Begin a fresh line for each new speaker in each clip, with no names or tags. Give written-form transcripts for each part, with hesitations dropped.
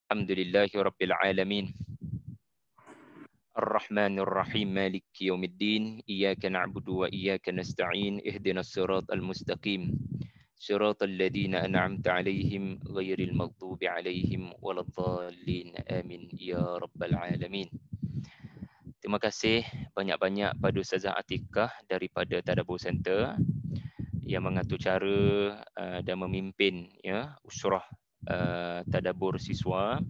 Alhamdulillahi Rabbil Alamin. Ar-Rahmanir Rahim Maliki Yawmiddin. Iyyaka na'budu wa iyyaka nasta'in. Ihdinas siratal mustaqim. Siratal ladzina an'amta 'alaihim ghairil maghdubi 'alaihim waladdallin. Amin ya rabbal alamin. Terima kasih banyak-banyak pada Ustazah Atikah daripada Tadabbur Center yang mengatur cara dan memimpin ya usrah tadabbur siswa.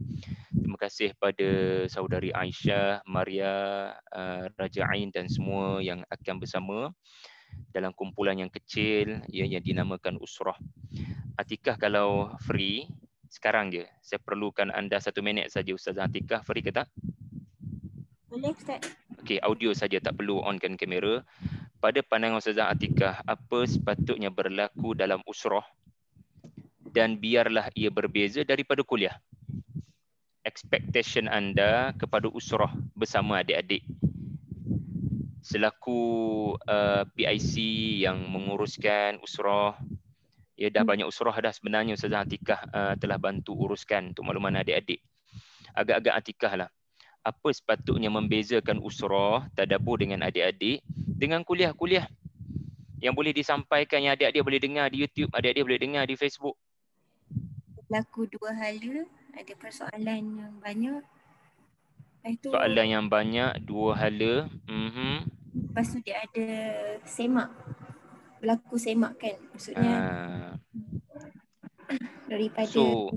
Terima kasih pada saudari Aisyah, Maria, Raja Ain dan semua yang akan bersama dalam kumpulan yang kecil ya, yang dinamakan usrah. Atikah kalau free sekarang je. Saya perlukan anda 1 minit saja Ustazah Atikah, free ke tak?
Boleh Ustaz.
Okey, audio saja, tak perlu onkan kamera. Pada pandangan Ustazah Atikah, apa sepatutnya berlaku dalam usrah dan biarlah ia berbeza daripada kuliah? Expectation anda kepada usrah bersama adik-adik selaku PIC yang menguruskan usrah. Ya, dah banyak usrah dah sebenarnya Ustazah Atikah telah bantu uruskan untuk makluman adik-adik. Agak-agak Atikah lah, apa sepatutnya membezakan usrah tadabbur dengan adik-adik dengan kuliah-kuliah yang boleh disampaikan, yang adik-adik boleh dengar di YouTube, adik-adik boleh dengar di Facebook.
Berlaku 2 hala, ada persoalan yang banyak. Lepas tu,
Soalan yang banyak, 2 hala.
lepas tu dia ada semak. Berlaku semak kan. Maksudnya daripada
So,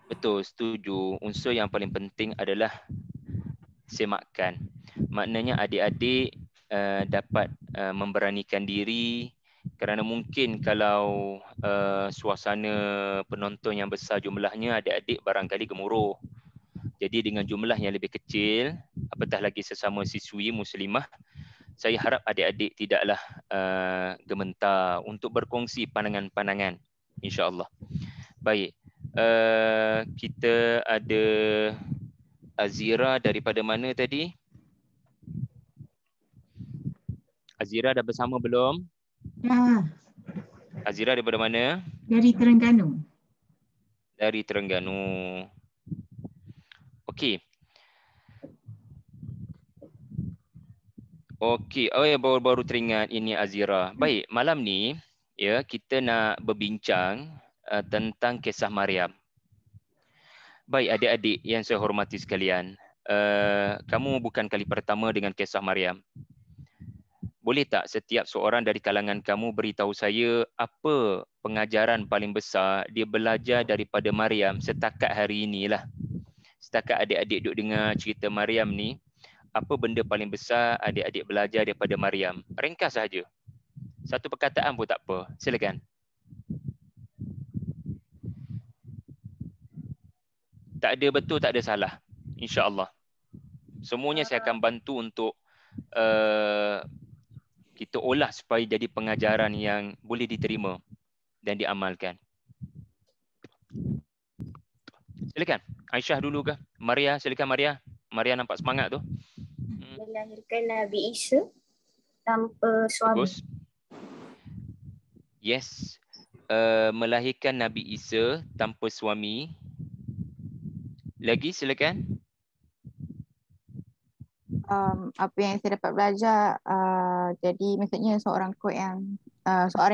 betul, setuju. Unsur yang paling penting adalah semakan. Maknanya adik-adik dapat memberanikan diri, kerana mungkin kalau suasana penonton yang besar jumlahnya, adik-adik barangkali gemuruh. Jadi dengan jumlah yang lebih kecil, apatah lagi sesama siswi muslimah, saya harap adik-adik tidaklah gementar untuk berkongsi pandangan-pandangan, insya-Allah. Baik, kita ada Azira daripada mana tadi? Azira dah bersama belum?
Ya,
Azira daripada mana?
dari Terengganu.
Dari Terengganu. Okey. Okey, oh ya, baru-baru teringat ini Azira. Baik, malam ni ya kita nak berbincang tentang kisah Maryam. Baik adik-adik yang saya hormati sekalian, kamu bukan kali pertama dengan kisah Maryam. Boleh tak setiap seorang dari kalangan kamu beritahu saya apa pengajaran paling besar dia belajar daripada Maryam setakat hari inilah. Setakat adik-adik duk dengar cerita Maryam ni, apa benda paling besar adik-adik belajar daripada Maryam? Ringkas saja. Satu perkataan pun tak apa. Silakan. Tak ada betul, tak ada salah. InsyaAllah. Semuanya saya akan bantu untuk kita olah supaya jadi pengajaran yang boleh diterima dan diamalkan. Silakan. Aisyah dulu ke? Maria, silakan Maria. Maria nampak semangat tu.
melahirkan Nabi Isa tanpa suami.
Bagus. Yes. Melahirkan Nabi Isa tanpa suami. Lagi silakan.
Apa yang saya dapat belajar, jadi maksudnya seorang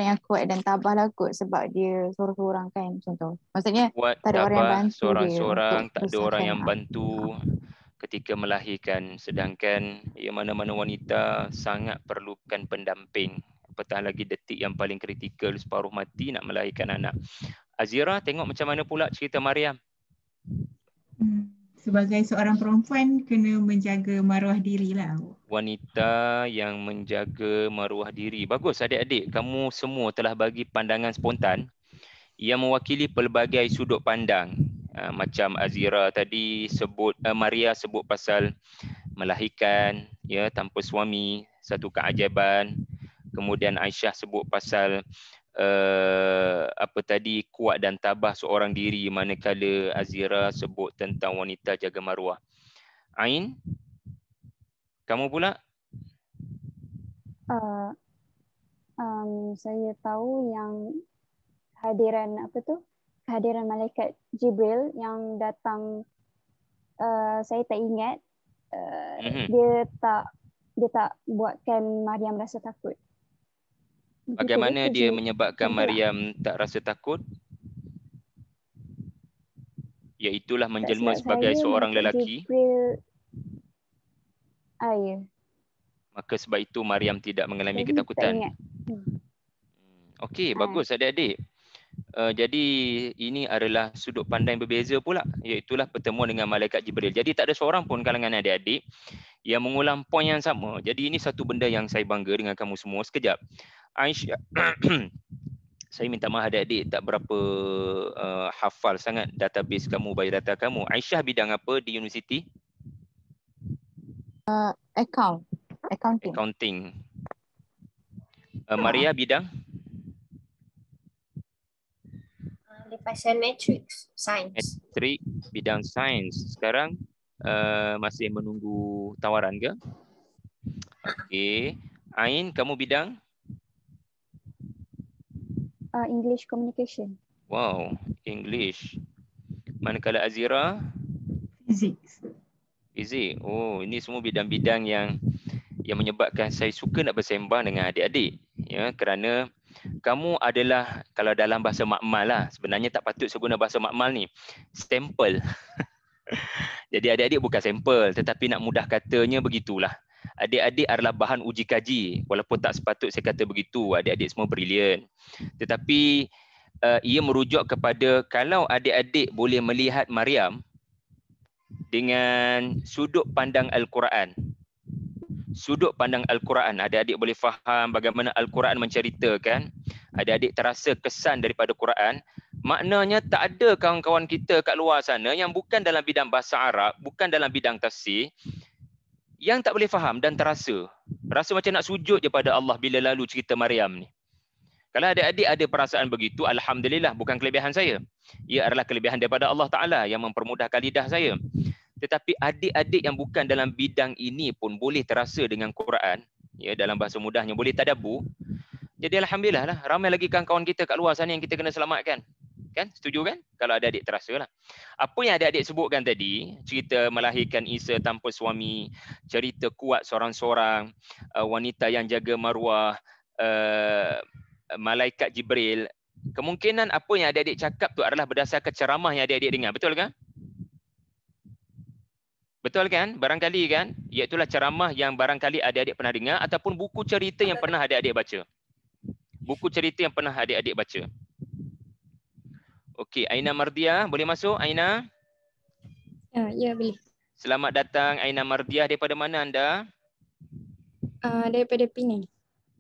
yang kuat dan tabahlah kot, sebab dia seorang-seorang kan, macam tu. Maksudnya
Kuat,
tak ada orang yang
tabah,
bantu dia
seorang-seorang,
untuk
tak ada orang
besarkan.
yang bantu ketika melahirkan. Sedangkan mana-mana wanita sangat perlukan pendamping. Apatah lagi detik yang paling kritikal, separuh mati nak melahirkan anak. Azira, tengok macam mana pula cerita Maryam.
Sebagai seorang perempuan kena menjaga maruah diri lah.
Wanita yang menjaga maruah diri. Bagus adik-adik, kamu semua telah bagi pandangan spontan yang mewakili pelbagai sudut pandang. Macam Azira tadi sebut, Maria sebut pasal melahirkan ya tanpa suami, satu keajaiban. Kemudian Aisyah sebut pasal apa tadi, kuat dan tabah seorang diri, manakala Azira sebut tentang wanita jaga maruah. Ain, kamu pula?
Saya tahu yang hadiran kehadiran malaikat Jibril yang datang, saya tak ingat, dia tak buatkan Maryam rasa takut.
Bagaimana dia
tujuh.
menyebabkan
Macam tu lah.
Maryam tak rasa takut? Iaitulah menjelma
Tak silap
sebagai
saya,
seorang
malaikat
lelaki.
Jibril, ya.
Maka sebab itu Maryam tidak mengalami
Jadi tak
ketakutan.
ingat.
Okey, bagus adik-adik. Jadi ini adalah sudut pandang berbeza pula, iaitulah pertemuan dengan malaikat Jibril. Jadi tak ada seorang pun kalangan adik-adik yang mengulang poin yang sama. Jadi ini satu benda yang saya bangga dengan kamu semua. Sekejap. Aisyah, saya minta maaf adik-adik tak berapa hafal sangat database kamu, biodata kamu. Aisyah bidang apa di universiti?
Accounting.
Accounting. Maria bidang?
Lepasan matrix, sains.
Matrik, bidang sains. Sekarang masih menunggu tawaran ke? Okey. Ain, kamu bidang?
English communication.
Wow, English. Manakala Azira?
Physics.
Fizik. Oh, ini semua bidang-bidang yang menyebabkan saya suka nak bersembang dengan adik-adik. Ya, kerana kamu adalah, kalau dalam bahasa makmal lah, sebenarnya tak patut saya guna bahasa makmal ni, sampel. Jadi adik-adik bukan sampel, tetapi nak mudah katanya begitulah. Adik-adik adalah bahan uji kaji, walaupun tak sepatut saya kata begitu, adik-adik semua brilian. Tetapi ia merujuk kepada kalau adik-adik boleh melihat Maryam dengan sudut pandang Al-Quran. Sudut pandang Al-Quran, adik-adik boleh faham bagaimana Al-Quran menceritakan, adik-adik terasa kesan daripada Quran, maknanya tak ada kawan-kawan kita kat luar sana yang bukan dalam bidang bahasa Arab, bukan dalam bidang tafsir, yang tak boleh faham dan terasa. Rasa macam nak sujud je pada Allah bila lalu cerita Maryam ni. Kalau adik-adik ada perasaan begitu, alhamdulillah, bukan kelebihan saya. Ia adalah kelebihan daripada Allah Ta'ala yang mempermudahkan lidah saya. Tetapi adik-adik yang bukan dalam bidang ini pun boleh terasa dengan Quran, ya, dalam bahasa mudahnya boleh tadabbur. Jadi alhamdulillah lah, ramai lagi kawan-kawan kita kat luar sana yang kita kena selamatkan. Kan? Setuju kan? Kalau adik-adik terasa lah. Apa yang adik-adik sebutkan tadi, cerita melahirkan Isa tanpa suami, cerita kuat seorang-seorang, wanita yang jaga maruah, malaikat Jibril, kemungkinan apa yang adik-adik cakap tu adalah berdasarkan ceramah yang adik-adik dengar. Betul kan? Betul kan? Barangkali kan? Iaitulah ceramah yang barangkali adik-adik pernah dengar ataupun buku cerita yang pernah adik-adik baca. Buku cerita yang pernah adik-adik baca. Okey, Aina Mardiah, boleh masuk Aina?
Ya, boleh.
Selamat datang Aina Mardiah. Daripada mana anda?
Daripada Penang.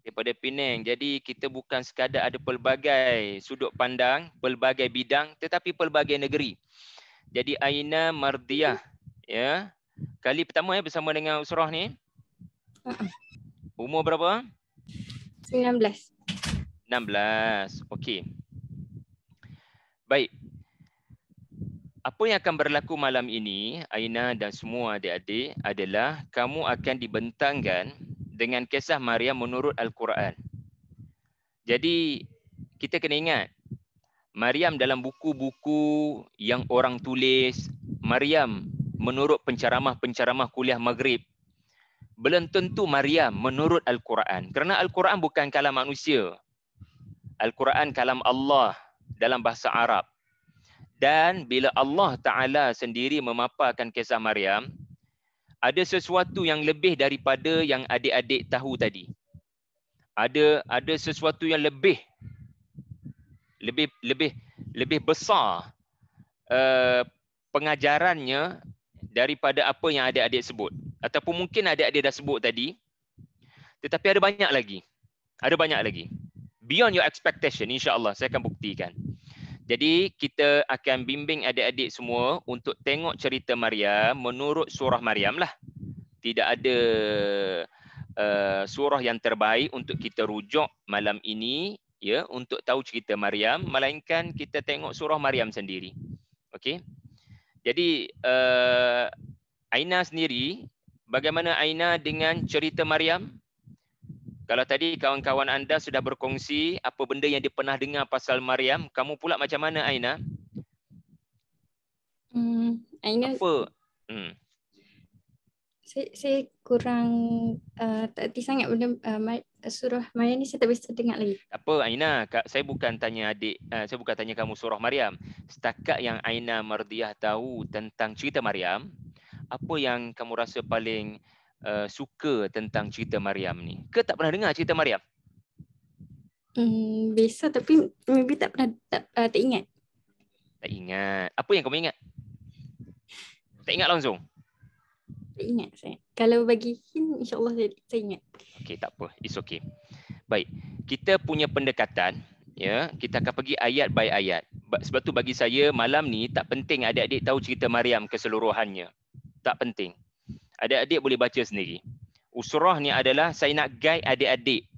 Daripada Penang. Jadi kita bukan sekadar ada pelbagai sudut pandang, pelbagai bidang, tetapi pelbagai negeri. Jadi Aina Mardiah, ya. Kali pertama bersama dengan Usrah ni. Umur berapa?
19.
16. Okey. Baik. Apa yang akan berlaku malam ini, Aina dan semua adik-adik, adalah kamu akan dibentangkan dengan kisah Maryam menurut Al-Quran. Jadi kita kena ingat, Maryam dalam buku-buku yang orang tulis, Maryam menurut penceramah-penceramah kuliah Maghrib, belum tentu Maryam menurut Al-Quran. Kerana Al-Quran bukan kalam manusia. Al-Quran kalam Allah dalam bahasa Arab. Dan bila Allah Ta'ala sendiri memaparkan kisah Maryam, ada sesuatu yang lebih daripada yang adik-adik tahu tadi. Ada sesuatu yang lebih besar pengajarannya daripada apa yang adik-adik sebut. Ataupun mungkin adik-adik dah sebut tadi, tetapi ada banyak lagi. Ada banyak lagi. Beyond your expectation, insya-Allah saya akan buktikan. Jadi kita akan bimbing adik-adik semua untuk tengok cerita Maryam menurut surah Maryam lah. Tidak ada surah yang terbaik untuk kita rujuk malam ini, ya, untuk tahu cerita Maryam, melainkan kita tengok surah Maryam sendiri. Okey. Jadi Aina sendiri, bagaimana Aina dengan cerita Maryam? Kalau tadi kawan-kawan anda sudah berkongsi apa benda yang dia pernah dengar pasal Maryam, kamu pula macam mana Aina?
Aina,
Apa?
saya kurang tak hati sangat benda surah Maryam ni, saya tak bisa dengar lagi.
Tak apa Aina, saya bukan tanya adik, saya bukan tanya kamu surah Maryam. Setakat yang Aina Mardiah tahu tentang cerita Maryam, apa yang kamu rasa paling suka tentang cerita Maryam ni? Ke tak pernah dengar cerita Maryam?
Biasa tapi maybe tak pernah, tak ingat.
Tak ingat. Apa yang kamu ingat? Tak ingat langsung?
Tak ingat saya. Kalau bagi hint, insyaAllah saya ingat.
Okey, tak apa. It's okay. Baik. Kita punya pendekatan, ya, kita akan pergi ayat by ayat. Sebab tu bagi saya malam ni tak penting adik-adik tahu cerita Maryam keseluruhannya. Tak penting. Adik-adik boleh baca sendiri. Usrah ni adalah saya nak guide adik-adik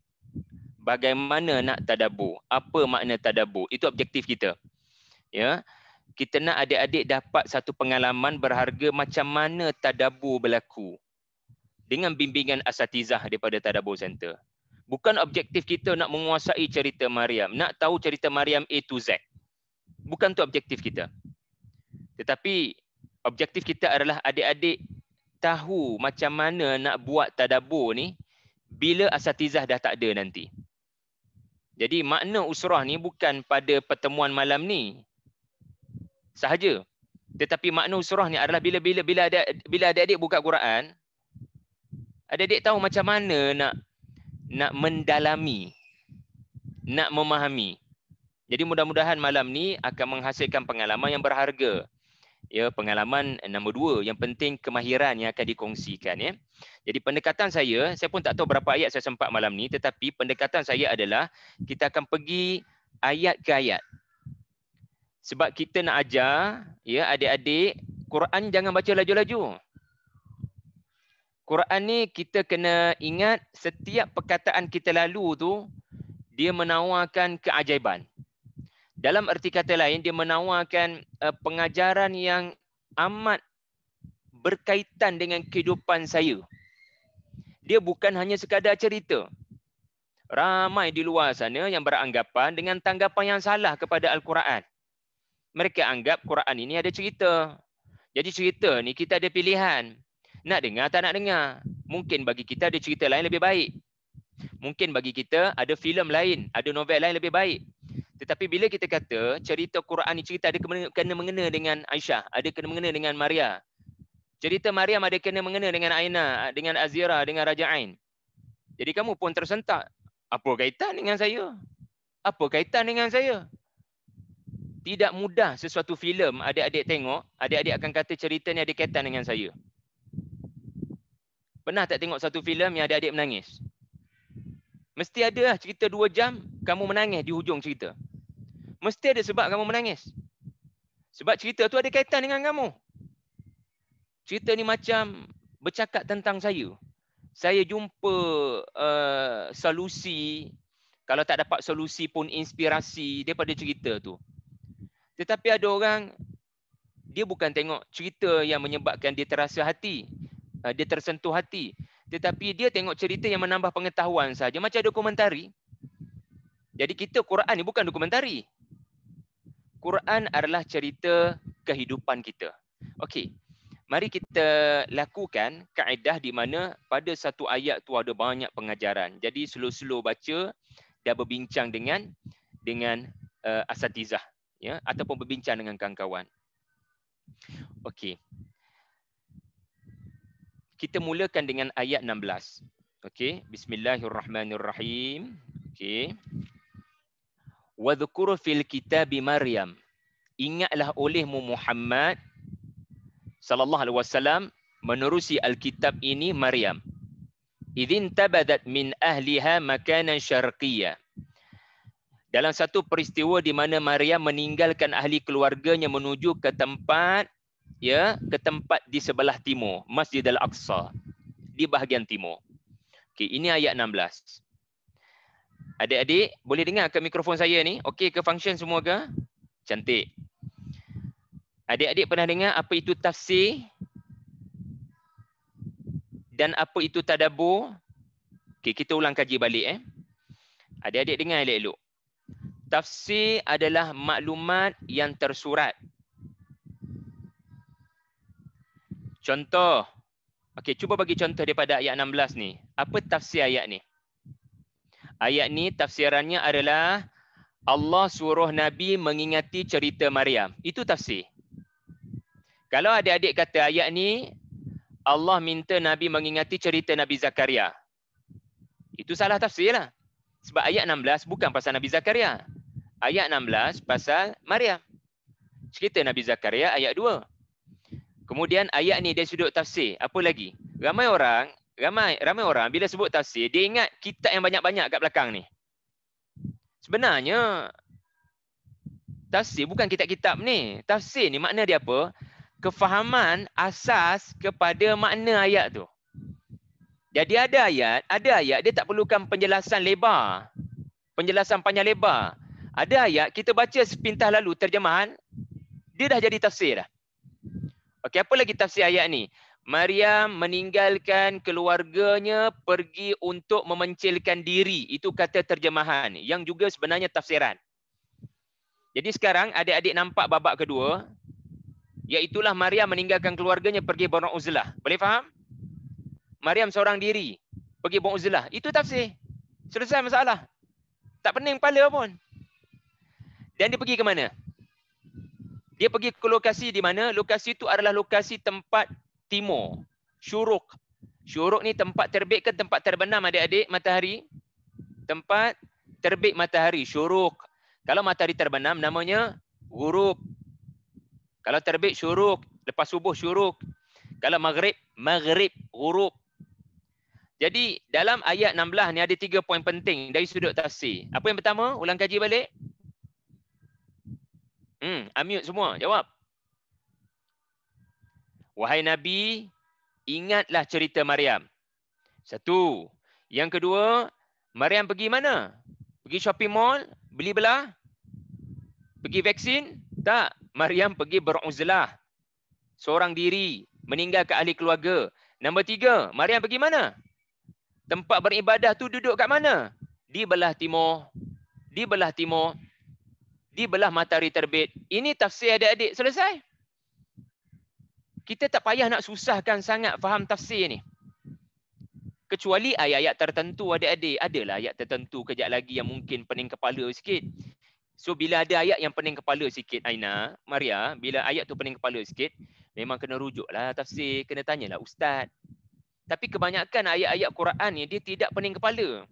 bagaimana nak tadabbur. Apa makna tadabbur? Itu objektif kita. Ya. Kita nak adik-adik dapat satu pengalaman berharga macam mana tadabbur berlaku dengan bimbingan asatizah daripada Tadabbur Center. Bukan objektif kita nak menguasai cerita Maryam, nak tahu cerita Maryam A to Z. Bukan tu objektif kita. Tetapi objektif kita adalah adik-adik tahu macam mana nak buat tadabbur ni bila asatizah dah tak ada nanti. Jadi makna usrah ni bukan pada pertemuan malam ni sahaja. Tetapi makna usrah ni adalah bila adik-adik buka Quran, adik-adik tahu macam mana nak mendalami, nak memahami. Jadi mudah-mudahan malam ni akan menghasilkan pengalaman yang berharga. Ya, pengalaman nombor 2, yang penting kemahiran yang akan dikongsikan, ya. Jadi pendekatan saya pun tak tahu berapa ayat saya sempat malam ni, tetapi pendekatan saya adalah kita akan pergi ayat ke ayat. Sebab kita nak ajar, ya, adik-adik, Quran jangan baca laju-laju. Quran ni kita kena ingat setiap perkataan kita lalu tu dia menawarkan keajaiban. Dalam erti kata lain, dia menawarkan pengajaran yang amat berkaitan dengan kehidupan saya. Dia bukan hanya sekadar cerita. Ramai di luar sana yang beranggapan dengan tanggapan yang salah kepada Al-Quran. Mereka anggap Quran ini ada cerita. Jadi cerita ni kita ada pilihan. Nak dengar tak nak dengar. Mungkin bagi kita ada cerita lain lebih baik. Mungkin bagi kita ada filem lain, ada novel lain lebih baik. Tetapi bila kita kata cerita Quran ni cerita ada kena-mengena dengan Aisyah, ada kena-mengena dengan Maria. Cerita Maryam ada kena-mengena dengan Aina, dengan Azira, dengan Raja Ain. Jadi kamu pun tersentak. Apa kaitan dengan saya? Apa kaitan dengan saya? Tidak mudah sesuatu filem adik-adik tengok, adik-adik akan kata cerita ni ada kaitan dengan saya. Pernah tak tengok satu filem yang adik-adik menangis? Mesti ada lah cerita 2 jam, kamu menangis di hujung cerita. Mesti ada sebab kamu menangis. Sebab cerita tu ada kaitan dengan kamu. Cerita ni macam bercakap tentang saya. Saya jumpa solusi, kalau tak dapat solusi pun inspirasi daripada cerita tu. Tetapi ada orang, dia bukan tengok cerita yang menyebabkan dia terasa hati, dia tersentuh hati. Tetapi dia tengok cerita yang menambah pengetahuan saja, macam dokumentari. Jadi kita Quran ni bukan dokumentari. Quran adalah cerita kehidupan kita. Okey. Mari kita lakukan kaedah di mana pada satu ayat tu ada banyak pengajaran. Jadi slow-slow baca dan berbincang dengan asatizah, ya, ataupun berbincang dengan kawan-kawan. Okey. Kita mulakan dengan ayat 16. Okey, bismillahirrahmanirrahim. Okey. Wadhkur fil kitabi Maryam. Ingatlah olehmu Muhammad sallallahu alaihi wasallam menerusi Alkitab ini Maryam. Idzin tabadat min ahliha makanan syarqiyya. Dalam satu peristiwa di mana Maryam meninggalkan ahli keluarganya menuju ke tempat, ya, ke tempat di sebelah timur, Masjid Al-Aqsa, di bahagian timur. Okey, ini ayat 16. Adik-adik boleh dengar ke mikrofon saya ni? Okey ke function semua ke? Cantik. Adik-adik pernah dengar apa itu tafsir dan apa itu tadabbur? Okey, kita ulang kaji balik. Adik-adik dengar elok-elok. Tafsir adalah maklumat yang tersurat. Contoh. Okey, cuba bagi contoh daripada ayat 16 ni. Apa tafsir ayat ni? Ayat ni tafsirannya adalah Allah suruh Nabi mengingati cerita Maryam. Itu tafsir. Kalau adik-adik kata ayat ni Allah minta Nabi mengingati cerita Nabi Zakaria. Itu salah tafsir lah. Sebab ayat 16 bukan pasal Nabi Zakaria. Ayat 16 pasal Maryam. Cerita Nabi Zakaria ayat 2. Kemudian ayat ni dari sudut tafsir. Apa lagi? Ramai orang bila sebut tafsir, dia ingat kitab yang banyak-banyak kat belakang ni. Sebenarnya tafsir bukan kitab-kitab ni. Tafsir ni makna dia apa? Kefahaman asas kepada makna ayat tu. Jadi ada ayat dia tak perlukan penjelasan lebar. Penjelasan panjang lebar. Ada ayat kita baca sepintas lalu terjemahan, dia dah jadi tafsir dah. Okey, apa lagi tafsir ayat ni? Maryam meninggalkan keluarganya pergi untuk memencilkan diri. Itu kata terjemahan yang juga sebenarnya tafsiran. Jadi sekarang adik-adik nampak babak kedua, iaitulah Maryam meninggalkan keluarganya pergi beruzlah. Boleh faham? Maryam seorang diri pergi beruzlah. Itu tafsir. Selesai masalah. Tak pening kepala pun. Dan dia pergi ke mana? Dia pergi ke lokasi di mana? Lokasi itu adalah lokasi tempat timur. Syuruk. Syuruk ni tempat terbit ke tempat terbenam adik-adik matahari? Tempat terbit matahari. Syuruk. Kalau matahari terbenam namanya ghurub. Kalau terbit syuruk, lepas subuh syuruk. Kalau maghrib, ghurub. Jadi dalam ayat 16 ni ada 3 poin penting dari sudut tafsir. Apa yang pertama? Ulang kaji balik. Unmute semua, jawab. Wahai Nabi, ingatlah cerita Maryam. Satu. Yang kedua, Maryam pergi mana? Pergi shopping mall? Beli belah? Pergi vaksin? Tak. Maryam pergi beruzlah. Seorang diri. Meninggalkan ahli keluarga. Nombor 3. Maryam pergi mana? Tempat beribadah tu duduk kat mana? Di belah timur. Di belah timur. Di belah matahari terbit. Ini tafsir adik-adik. Selesai. Kita tak payah nak susahkan sangat faham tafsir ni. Kecuali ayat-ayat tertentu adik-adik. Adalah ayat tertentu kejap lagi yang mungkin pening kepala sikit. So bila ada ayat yang pening kepala sikit, Aina, Maria, bila ayat tu pening kepala sikit, memang kena rujuklah tafsir, kena tanyalah ustaz. Tapi kebanyakan ayat-ayat Quran ni dia tidak pening kepala.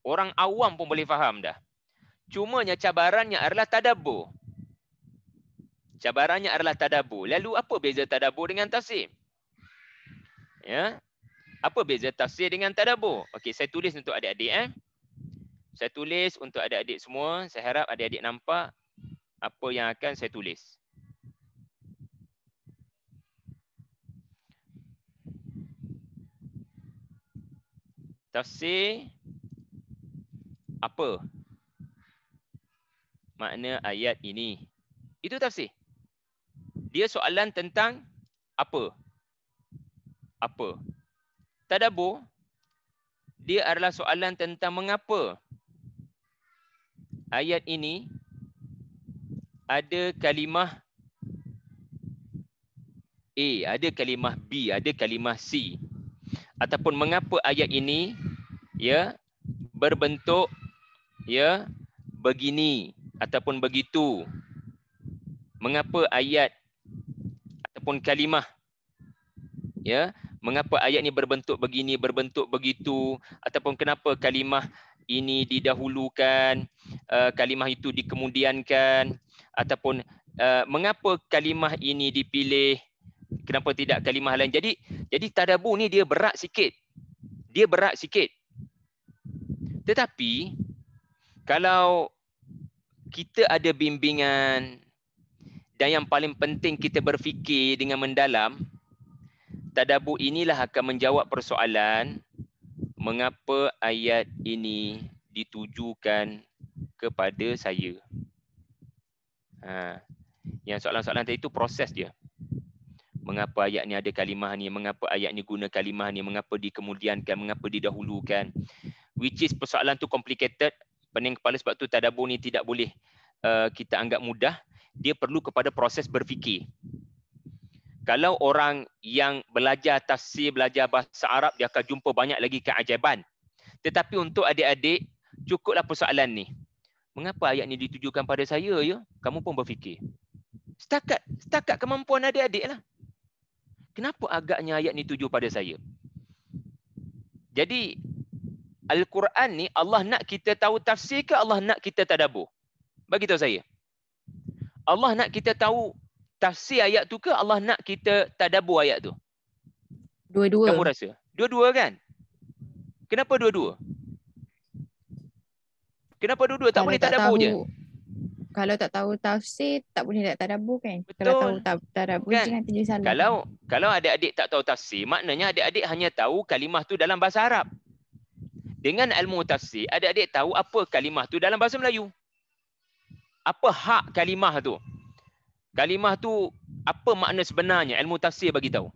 Orang awam pun boleh faham dah. Cumanya cabarannya adalah tadabbur. Cabarannya adalah tadabbur. Lalu apa beza tadabbur dengan tafsir? Ya. Apa beza tafsir dengan tadabbur? Okey, saya tulis untuk adik-adik Saya tulis untuk adik-adik semua. Saya harap adik-adik nampak apa yang akan saya tulis. Tafsir apa makna ayat ini? Itu tafsir. Dia soalan tentang apa? Apa? Tadabbur dia adalah soalan tentang mengapa ayat ini ada kalimah A, ada kalimah B, ada kalimah C. Ataupun mengapa ayat ini berbentuk begini ataupun begitu. Mengapa ayat ataupun kalimah mengapa ayat ini berbentuk begini, berbentuk begitu, ataupun kenapa kalimah ini didahulukan, kalimah itu dikemudiankan, ataupun mengapa kalimah ini dipilih, kenapa tidak kalimah lain. Jadi tadabbur ni dia berat sikit. Dia berat sikit. Tetapi kalau kita ada bimbingan dan yang paling penting kita berfikir dengan mendalam, tadabbur inilah akan menjawab persoalan mengapa ayat ini ditujukan kepada saya. Yang soalan-soalan tadi itu proses dia. Mengapa ayat ni ada kalimah ni, mengapa ayat ni guna kalimah ni, mengapa dikemudiankan, mengapa didahulukan. Which is persoalan tu complicated, pening kepala, sebab tu tadabbur ni tidak boleh kita anggap mudah. Dia perlu kepada proses berfikir. Kalau orang yang belajar tafsir, belajar bahasa Arab, dia akan jumpa banyak lagi keajaiban. Tetapi untuk adik-adik, cukuplah persoalan ni. Mengapa ayat ni ditujukan pada saya ya? Kamu pun berfikir. Setakat kemampuan adik-adik lah. Kenapa agaknya ayat ni tuju pada saya? Jadi, Al-Quran ni Allah nak kita tahu tafsir ke Allah nak kita tadabbur? Bagi tahu saya. Allah nak kita tahu tafsir ayat tu ke Allah nak kita tadabbur ayat tu?
Dua-dua.
Kamu rasa? Dua-dua kan? Kenapa dua-dua? Kenapa dua-dua? Tak boleh tadabbur je?
Kalau tak tahu tafsir, tak boleh nak tadabbur kan?
Betul.
Kalau tahu tadabbur,
Kan?
jangan terjadi salah.
Kalau adik-adik tak tahu tafsir, maknanya adik-adik hanya tahu kalimah tu dalam bahasa Arab. Dengan ilmu tafsir, adik-adik tahu apa kalimah tu dalam bahasa Melayu. Apa hak kalimah tu? Kalimah tu apa makna sebenarnya? Ilmu tafsir bagi tahu.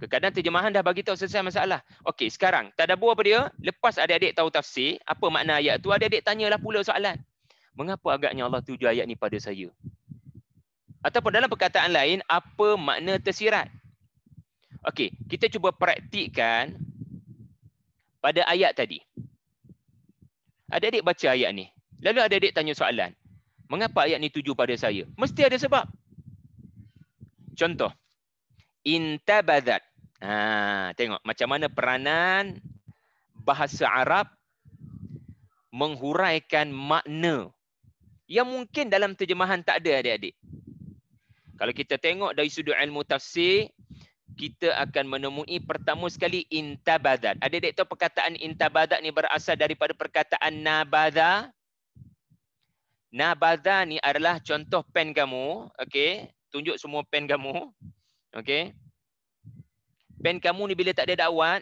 Kadang terjemahan dah bagi tahu selesai masalah. Okey, sekarang tadabbur apa dia? Lepas adik-adik tahu tafsir, apa makna ayat tu, adik-adik tanyalah pula soalan. Mengapa agaknya Allah tuju ayat ni pada saya? Ataupun dalam perkataan lain, apa makna tersirat? Okey, kita cuba praktikkan pada ayat tadi. Adik-adik baca ayat ni. Lalu adik-adik tanya soalan. Mengapa ayat ni tuju pada saya? Mesti ada sebab. Contoh. Intabadat. Tengok macam mana peranan bahasa Arab menghuraikan makna yang mungkin dalam terjemahan tak ada adik-adik. Kalau kita tengok dari sudut ilmu tafsir, kita akan menemui pertama sekali intabadat. Adik-adik tahu perkataan intabadat ni berasal daripada perkataan nabadha. Nabadha ni adalah contoh pen kamu. Okey, tunjuk semua pen kamu. Okey. Pen kamu ni bila tak ada dakwat,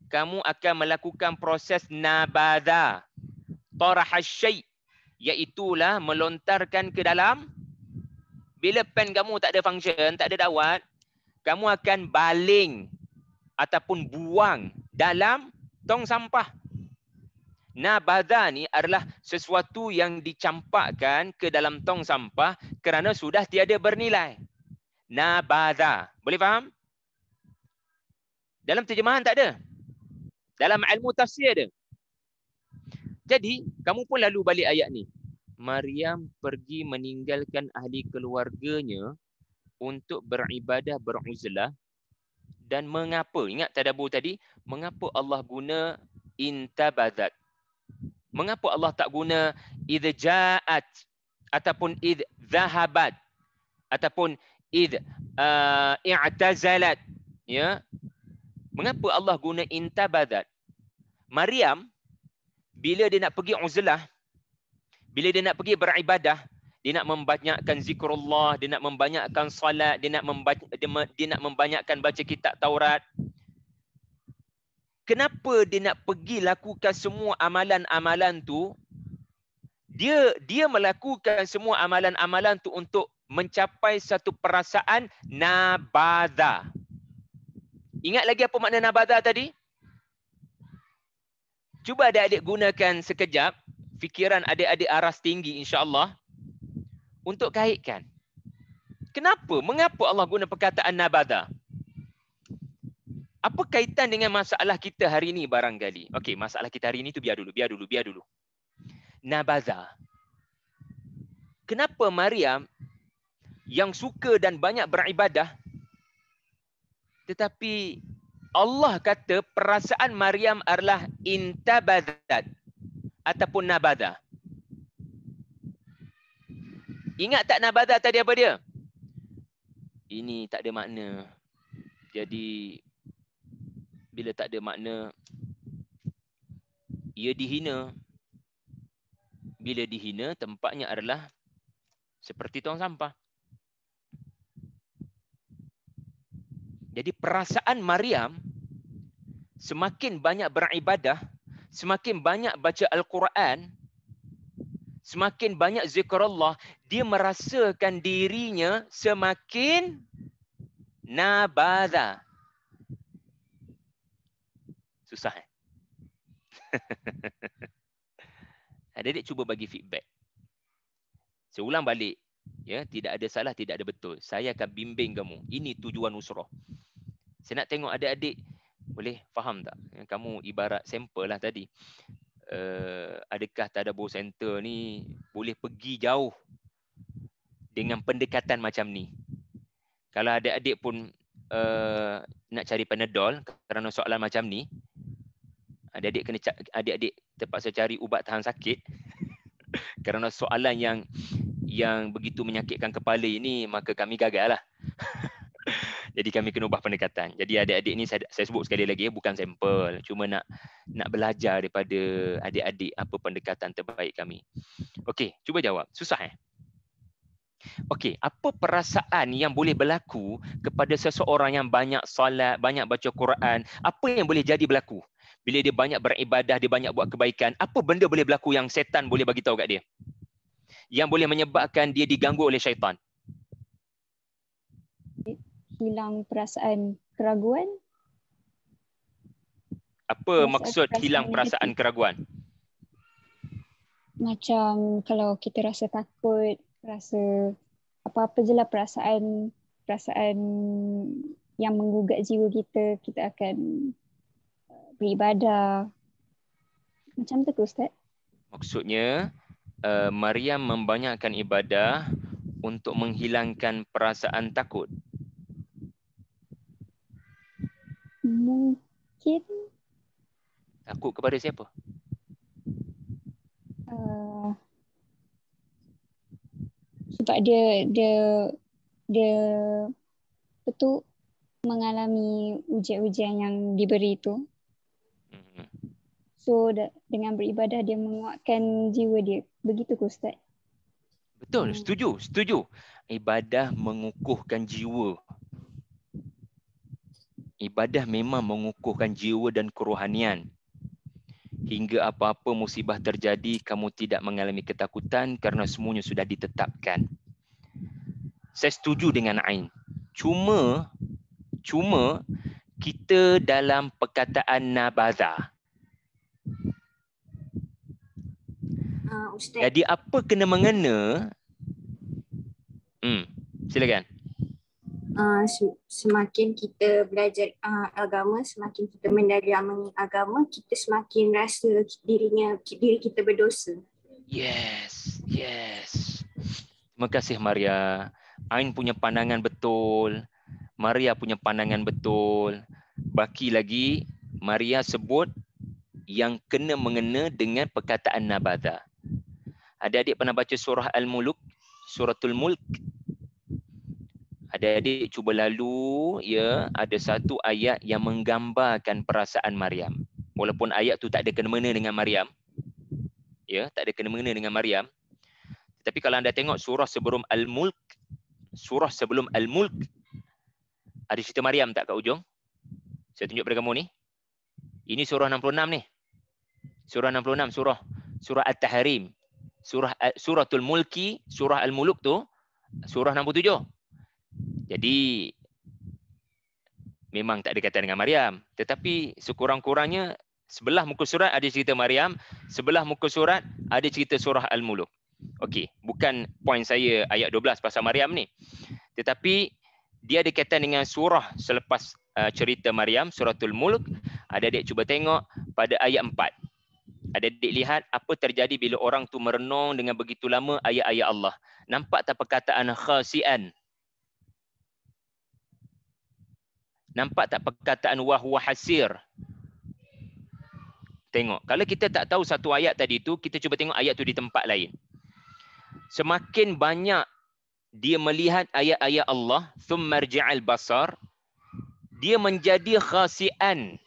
kamu akan melakukan proses nabadha. Taraha syai', iaitulah melontarkan ke dalam. Bila pen kamu tak ada function, tak ada dakwat, kamu akan baling ataupun buang dalam tong sampah. Nabadha ni adalah sesuatu yang dicampakkan ke dalam tong sampah kerana sudah tiada bernilai. Nabadha. Boleh faham? Dalam terjemahan tak ada. Dalam ilmu tafsir ada. Jadi, kamu pun lalu balik ayat ni. Maryam pergi meninggalkan ahli keluarganya untuk beribadah beruzlah. Dan mengapa? Ingat tadabbur tadi? Mengapa Allah guna intabadat? Mengapa Allah tak guna idh ja'at ataupun idh zahabat ataupun idh i'tazalat? Ya. Mengapa Allah guna intabadat? Maryam bila dia nak pergi uzlah, bila dia nak pergi beribadah, dia nak membanyakkan zikrullah, dia nak membanyakkan salat, dia nak membanyakkan baca kitab Taurat. Kenapa dia nak pergi lakukan semua amalan-amalan tu? Dia melakukan semua amalan-amalan tu untuk mencapai satu perasaan nabadha. Ingat lagi apa makna nabadha tadi? Cuba adik-adik gunakan sekejap fikiran adik-adik aras tinggi insya-Allah untuk kaitkan. Kenapa? Mengapa Allah guna perkataan nabadha? Apa kaitan dengan masalah kita hari ini barangkali? Okey, masalah kita hari ini tu biar dulu. Nabadha. Kenapa Maryam yang suka dan banyak beribadah, tetapi Allah kata perasaan Maryam adalah intabadat ataupun nabadha. Ingat tak nabadha tadi apa dia? Ini tak ada makna. Jadi bila tak ada makna, ia dihina. Bila dihina, tempatnya adalah seperti tong sampah. Jadi perasaan Maryam semakin banyak beribadah, semakin banyak baca Al-Quran, semakin banyak zikrullah, dia merasakan dirinya semakin nabadha. Susah Adik-adik cuba bagi feedback. Saya ulang balik. Ya, tidak ada salah, tidak ada betul. Saya akan bimbing kamu. Ini tujuan usrah. Saya nak tengok adik-adik boleh faham tak? Kamu ibarat sampel lah tadi. Adakah Tadabbur Center ni boleh pergi jauh dengan pendekatan macam ni? Kalau adik-adik pun nak cari Panadol kerana soalan macam ni, adik-adik terpaksa cari ubat tahan sakit kerana soalan yang begitu menyakitkan kepala ini, maka kami gagal lah. Jadi kami kena ubah pendekatan. Jadi adik-adik ni saya sebut sekali lagi, bukan sampel. Cuma nak belajar daripada adik-adik apa pendekatan terbaik kami. Okey, cuba jawab. Susah Okey, apa perasaan yang boleh berlaku kepada seseorang yang banyak solat, banyak baca Quran? Apa yang boleh jadi berlaku? Bila dia banyak beribadah, dia banyak buat kebaikan, apa benda boleh berlaku yang setan boleh bagi tahu kat dia? Yang boleh menyebabkan dia diganggu oleh syaitan?
Hilang perasaan keraguan.
Apa maksud hilang perasaan keraguan?
Macam kalau kita rasa takut, rasa apa-apa je lah perasaan yang menggugat jiwa kita, kita akan beribadah. Macam tu ke Ustaz?
Maksudnya Maryam membanyakkan ibadah untuk menghilangkan perasaan takut.
Mungkin.
Takut kepada siapa?
Sebab dia betul mengalami ujian-ujian yang diberi itu. So dengan beribadah dia menguatkan jiwa dia. Begitu ke Ustaz?
Betul, setuju. Ibadah mengukuhkan jiwa. Ibadah memang mengukuhkan jiwa dan kerohanian. Hingga apa-apa musibah terjadi, kamu tidak mengalami ketakutan kerana semuanya sudah ditetapkan. Saya setuju dengan Ain. Cuma kita dalam perkataan nabadha.
Ustaz.
Jadi apa kena mengena? Silakan.
Semakin kita belajar agama, semakin kita mendalami agama, kita semakin rasa diri kita berdosa.
Yes. Terima kasih Maria. Ain punya pandangan betul. Maria punya pandangan betul. Baki lagi, Maria sebut yang kena mengena dengan perkataan nabadha. Adik-adik pernah baca surah Al-Mulk, suratul Mulk? Adik-adik cuba lalu, ya, ada satu ayat yang menggambarkan perasaan Maryam. Walaupun ayat tu tak ada kena-mengena dengan Maryam. Ya, tak ada kena-mengena dengan Maryam. Tetapi kalau anda tengok surah sebelum Al-Mulk, ada cerita Maryam tak kat ujung? Saya tunjuk pada kamu ni. Ini surah 66 ni. Surah 66, surah At-Tahrim. Suratul Mulki, surah Al-Mulk tu, surah 67. Jadi memang tak ada kaitan dengan Maryam, tetapi sekurang-kurangnya sebelah muka surat ada cerita Maryam, sebelah muka surat ada cerita surah Al-Mulk. Okey, bukan poin saya ayat 12 pasal Maryam ni. Tetapi dia ada kaitan dengan surah selepas cerita Maryam, suratul Mulk. Adik-adik cuba tengok pada ayat 4. Adik-adik lihat apa terjadi bila orang tu merenung dengan begitu lama ayat-ayat Allah. Nampak tak perkataan khasian? Nampak tak perkataan wahwa hasir? Tengok. Kalau kita tak tahu satu ayat tadi tu, kita cuba tengok ayat tu di tempat lain. Semakin banyak dia melihat ayat-ayat Allah, thumma rji'al basar, dia menjadi khasian.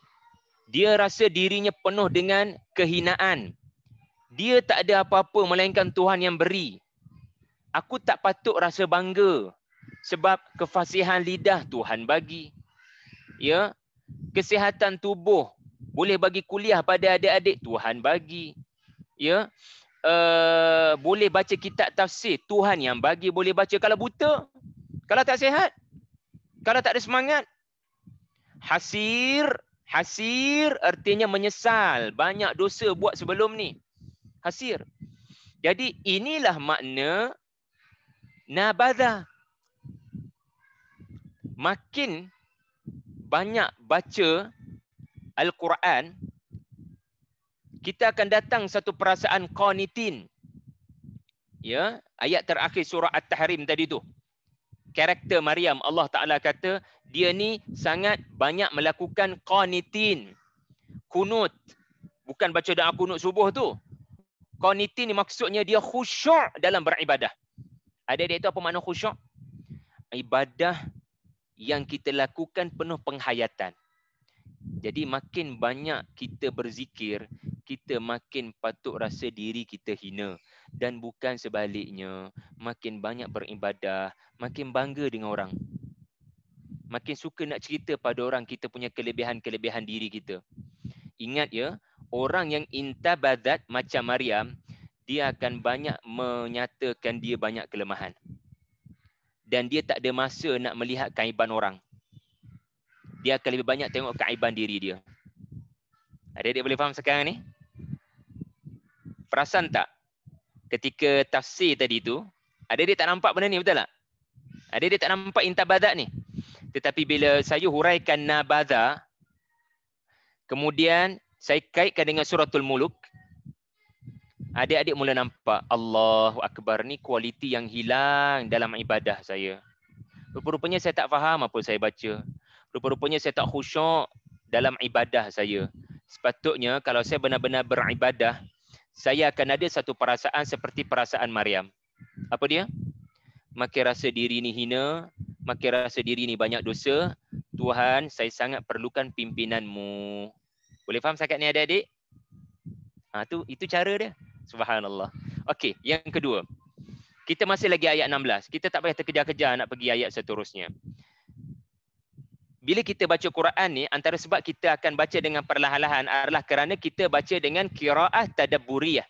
Dia rasa dirinya penuh dengan kehinaan. Dia tak ada apa-apa melainkan Tuhan yang beri. Aku tak patut rasa bangga sebab kefasihan lidah Tuhan bagi. Ya, kesihatan tubuh boleh bagi kuliah pada adik-adik, Tuhan bagi. Ya, boleh baca kitab tafsir, Tuhan yang bagi boleh baca. Kalau buta, kalau tak sihat, kalau tak ada semangat, hasir artinya menyesal, banyak dosa buat sebelum ni. Hasir. Jadi inilah makna Nabadha. Makin banyak baca Al-Quran, kita akan datang satu perasaan qanitin. Ya, ayat terakhir surah At-Tahrim tadi tu. Karakter Maryam, Allah Ta'ala kata, dia ni sangat banyak melakukan qanitin. Kunut. Bukan baca doa kunut subuh tu. Qanitin ni maksudnya dia khusyuk dalam beribadah. Adik-adik tu apa makna khusyuk? Ibadah yang kita lakukan penuh penghayatan. Jadi makin banyak kita berzikir, kita makin patut rasa diri kita hina. Dan bukan sebaliknya. Makin banyak beribadah, makin bangga dengan orang. Makin suka nak cerita pada orang kita punya kelebihan-kelebihan diri kita. Ingat ya, orang yang intabadat macam Maryam, dia akan banyak menyatakan dia banyak kelemahan. Dan dia tak ada masa nak melihat kaiban orang. Dia akan lebih banyak tengok keaiban diri dia. Adik-adik boleh faham sekarang ni? Perasan tak? Ketika tafsir tadi tu, adik-adik tak nampak benda ni, betul tak? Adik-adik tak nampak intabadat ni. Tetapi bila saya huraikan nabadha, kemudian saya kaitkan dengan suratul Muluk, adik-adik mula nampak Allahu Akbar, ni kualiti yang hilang dalam ibadah saya. Rupa-rupanya saya tak faham apa saya baca. Rupa-rupanya saya tak khusyuk dalam ibadah saya. Sepatutnya kalau saya benar-benar beribadah, saya akan ada satu perasaan seperti perasaan Maryam. Apa dia? Makin rasa diri ni hina, makin rasa diri ni banyak dosa. Tuhan, saya sangat perlukan pimpinanmu. Boleh faham setakat ni adik-adik? Itu cara dia. Subhanallah. Okey, yang kedua. Kita masih lagi ayat 16. Kita tak payah terkejar-kejar nak pergi ayat seterusnya. Bila kita baca Quran ni, antara sebab kita akan baca dengan perlahan-lahan adalah kerana kita baca dengan qiraah tadabburiyah.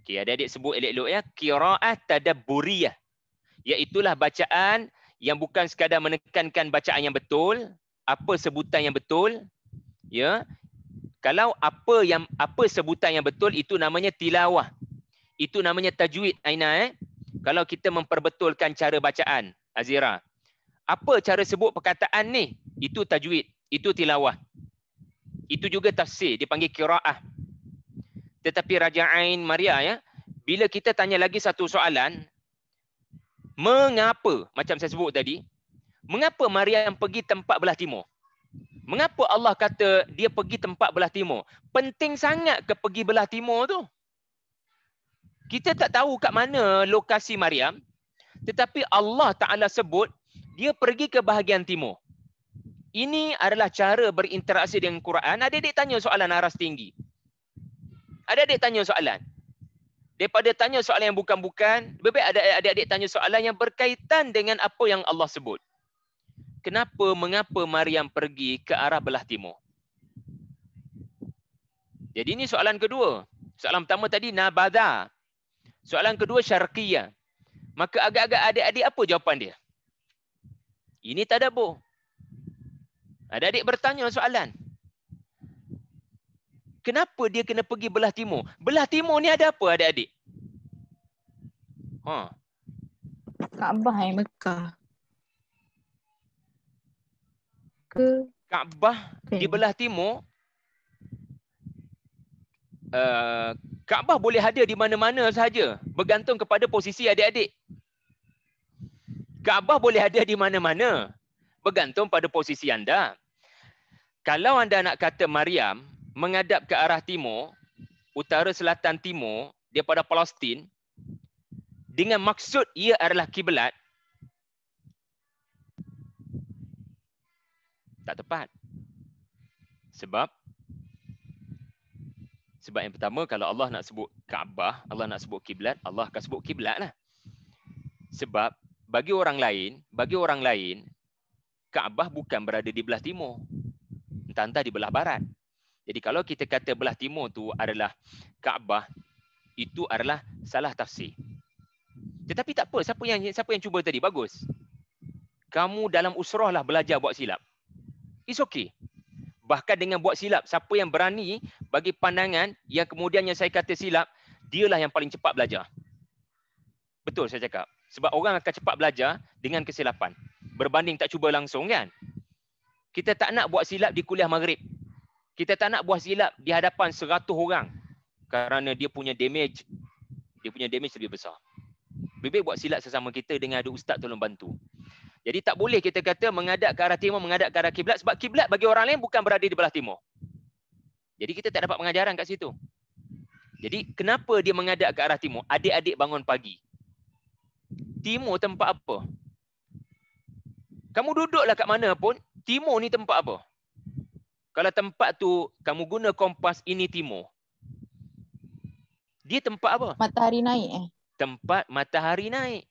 Okey, adik-adik sebut elok-elok ya. Qiraah tadabburiyah. Iaitulah bacaan yang bukan sekadar menekankan bacaan yang betul, apa sebutan yang betul, ya. Kalau apa sebutan yang betul itu namanya tilawah. Itu namanya tajwid, Aina. Kalau kita memperbetulkan cara bacaan, Azira. Apa cara sebut perkataan ni? Itu tajwid, itu tilawah. Itu juga tafsir, dipanggil qiraah. Tetapi Raja Ain Maria ya, bila kita tanya lagi satu soalan, mengapa, macam saya sebut tadi, mengapa Maryam pergi tempat belah timur? Mengapa Allah kata dia pergi tempat belah timur? Penting sangat ke pergi belah timur tu? Kita tak tahu kat mana lokasi Maryam, tetapi Allah Ta'ala sebut dia pergi ke bahagian timur. Ini adalah cara berinteraksi dengan Quran. Adik-adik tanya soalan aras tinggi. Adik-adik tanya soalan. Daripada tanya soalan yang bukan-bukan, lebih baik adik-adik tanya soalan yang berkaitan dengan apa yang Allah sebut. Mengapa Maryam pergi ke arah belah timur? Jadi ini soalan kedua. Soalan pertama tadi nabadha. Soalan kedua syarqiyah. Maka agak-agak adik-adik apa jawapan dia? Ini tadabbur. Adik-adik bertanya soalan. Kenapa dia kena pergi belah timur? Belah timur ni ada apa adik-adik?
Kaabah Mekah.
Kaabah di belah timur. Kaabah boleh ada di mana-mana sahaja, bergantung kepada posisi adik-adik. Kaabah boleh ada di mana-mana, bergantung pada posisi anda. Kalau anda nak kata Maryam menghadap ke arah timur, utara, selatan, timur, daripada Palestin, dengan maksud ia adalah kiblat, tak tepat. Sebab yang pertama, kalau Allah nak sebut Kaabah, Allah nak sebut kiblat, Allah akan sebut kiblat lah. Sebab bagi orang lain, Kaabah bukan berada di belah timur. Entah-entah di belah barat. Jadi kalau kita kata belah timur tu adalah Kaabah, itu adalah salah tafsir. Tetapi tak apa, siapa yang cuba tadi, bagus. Kamu dalam usrah lah belajar buat silap. It's okay. Bahkan dengan buat silap, siapa yang berani bagi pandangan yang kemudiannya saya kata silap, dialah yang paling cepat belajar. Betul saya cakap. Sebab orang akan cepat belajar dengan kesilapan. Berbanding tak cuba langsung kan. Kita tak nak buat silap di kuliah maghrib. Kita tak nak buat silap di hadapan 100 orang. Kerana dia punya damage lebih besar. Lebih baik buat silap sesama kita dengan ada ustaz tolong bantu. Jadi tak boleh kita kata menghadap ke arah timur, menghadap ke arah kiblat. Sebab kiblat bagi orang lain bukan berada di belah timur. Jadi kita tak dapat pengajaran kat situ. Jadi kenapa dia menghadap ke arah timur? Adik-adik bangun pagi. Timur tempat apa? Kamu duduklah kat mana pun, timur ni tempat apa? Kalau tempat tu kamu guna kompas, ini timur. Dia tempat apa?
Matahari naik
Tempat matahari naik.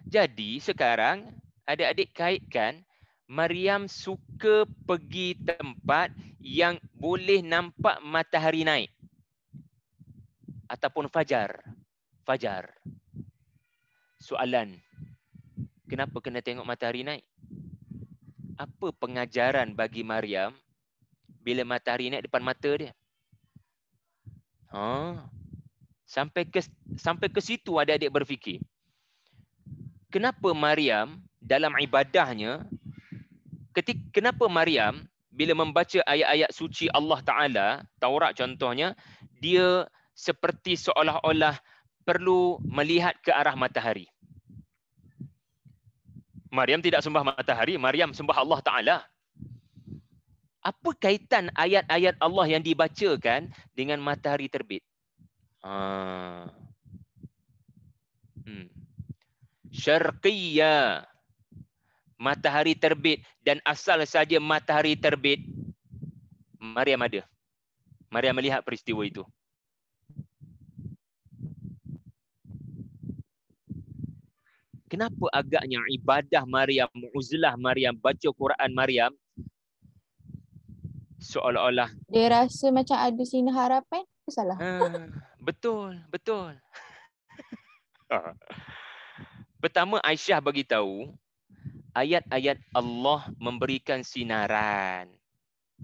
Jadi sekarang adik-adik kaitkan, Maryam suka pergi tempat yang boleh nampak matahari naik. Ataupun fajar. Fajar. Soalan, kenapa kena tengok matahari naik? Apa pengajaran bagi Maryam bila matahari naik depan mata dia? Sampai ke situ adik-adik berfikir. Kenapa Maryam dalam ibadahnya, kenapa Maryam bila membaca ayat-ayat suci Allah Ta'ala, Taurat contohnya, dia seperti seolah-olah perlu melihat ke arah matahari. Maryam tidak sembah matahari, Maryam sembah Allah Ta'ala. Apa kaitan ayat-ayat Allah yang dibacakan dengan matahari terbit? Syarqiyya, matahari terbit, dan asal saja matahari terbit, Maryam ada. Maryam melihat peristiwa itu. Kenapa agaknya ibadah Maryam, uzlah Maryam, baca Quran Maryam seolah-olah
dia rasa macam ada sinar harapan? Salah.
Betul. Pertama, Aisyah bagi tahu ayat-ayat Allah memberikan sinaran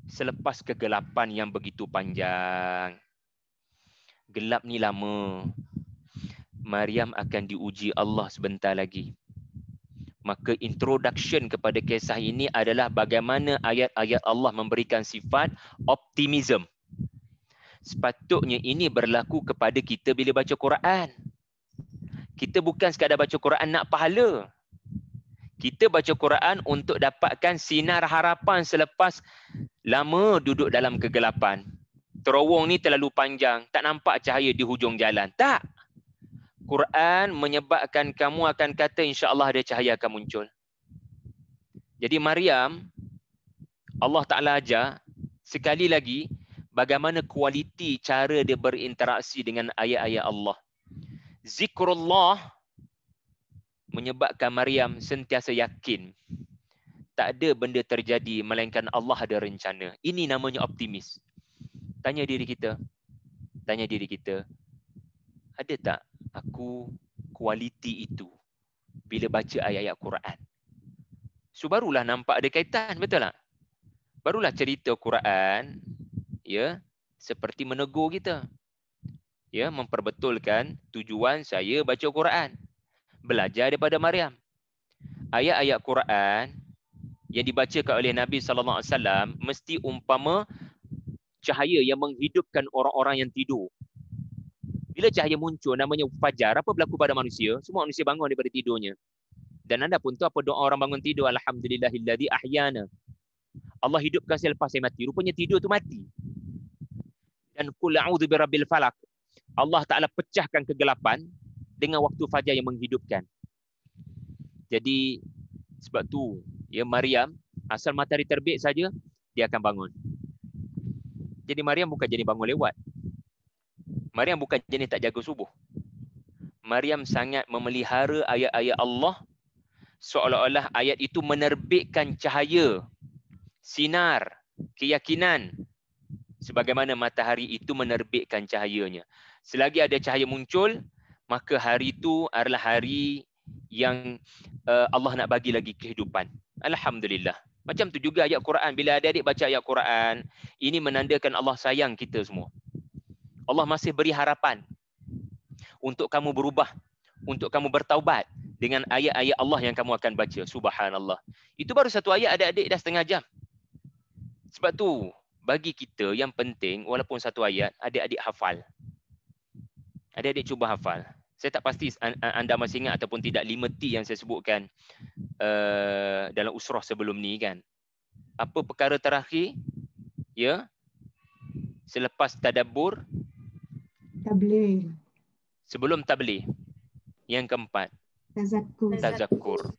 selepas kegelapan yang begitu panjang. Gelap ni lama. Maryam akan diuji Allah sebentar lagi. Maka introduction kepada kisah ini adalah bagaimana ayat-ayat Allah memberikan sifat optimism. Sepatutnya ini berlaku kepada kita bila baca Quran. Kita bukan sekadar baca Quran nak pahala. Kita baca Quran untuk dapatkan sinar harapan selepas lama duduk dalam kegelapan. Terowong ni terlalu panjang, tak nampak cahaya di hujung jalan. Tak. Quran menyebabkan kamu akan kata insya-Allah ada cahaya akan muncul. Jadi Maryam, Allah Ta'ala ajar sekali lagi bagaimana kualiti cara dia berinteraksi dengan ayat-ayat Allah. Zikrullah menyebabkan Maryam sentiasa yakin tak ada benda terjadi melainkan Allah ada rencana. Ini namanya optimis. Tanya diri kita, ada tak aku kualiti itu bila baca ayat-ayat Quran? So barulah nampak ada kaitan, betul tak? Barulah cerita Quran ya seperti menegur kita. Ya, memperbetulkan tujuan saya baca Quran. Belajar daripada Maryam. Ayat-ayat Quran yang dibacakan oleh Nabi sallallahu alaihi wasallam mesti umpama cahaya yang menghidupkan orang-orang yang tidur. Bila cahaya muncul namanya fajar, apa berlaku pada manusia? Semua manusia bangun daripada tidurnya. Dan anda pun tahu apa doa orang bangun tidur? Alhamdulillahilladzi ahyana. Allah hidupkan saya lepas saya mati. Rupanya tidur tu mati. Dan qul a'udzu birabbil falaq. Allah Ta'ala pecahkan kegelapan dengan waktu fajar yang menghidupkan. Jadi sebab tu ya Maryam asal matahari terbit saja dia akan bangun. Jadi Maryam bukan jadi bangun lewat. Maryam bukan jenis tak jaga subuh. Maryam sangat memelihara ayat-ayat Allah seolah-olah ayat itu menerbitkan cahaya, sinar, keyakinan sebagaimana matahari itu menerbitkan cahayanya. Selagi ada cahaya muncul, maka hari itu adalah hari yang Allah nak bagi lagi kehidupan. Alhamdulillah. Macam tu juga ayat Quran. Bila adik-adik baca ayat Quran, ini menandakan Allah sayang kita semua. Allah masih beri harapan untuk kamu berubah, untuk kamu bertaubat dengan ayat-ayat Allah yang kamu akan baca. Subhanallah. Itu baru satu ayat adik-adik dah setengah jam. Sebab tu bagi kita yang penting walaupun satu ayat adik-adik hafal. Adik-adik cuba hafal. Saya tak pasti anda masih ingat ataupun tidak 5T yang saya sebutkan dalam usrah sebelum ni kan. Apa perkara terakhir? Ya. Selepas tadabbur.
Tabligh.
Sebelum tabligh. Yang keempat. Tazakkur.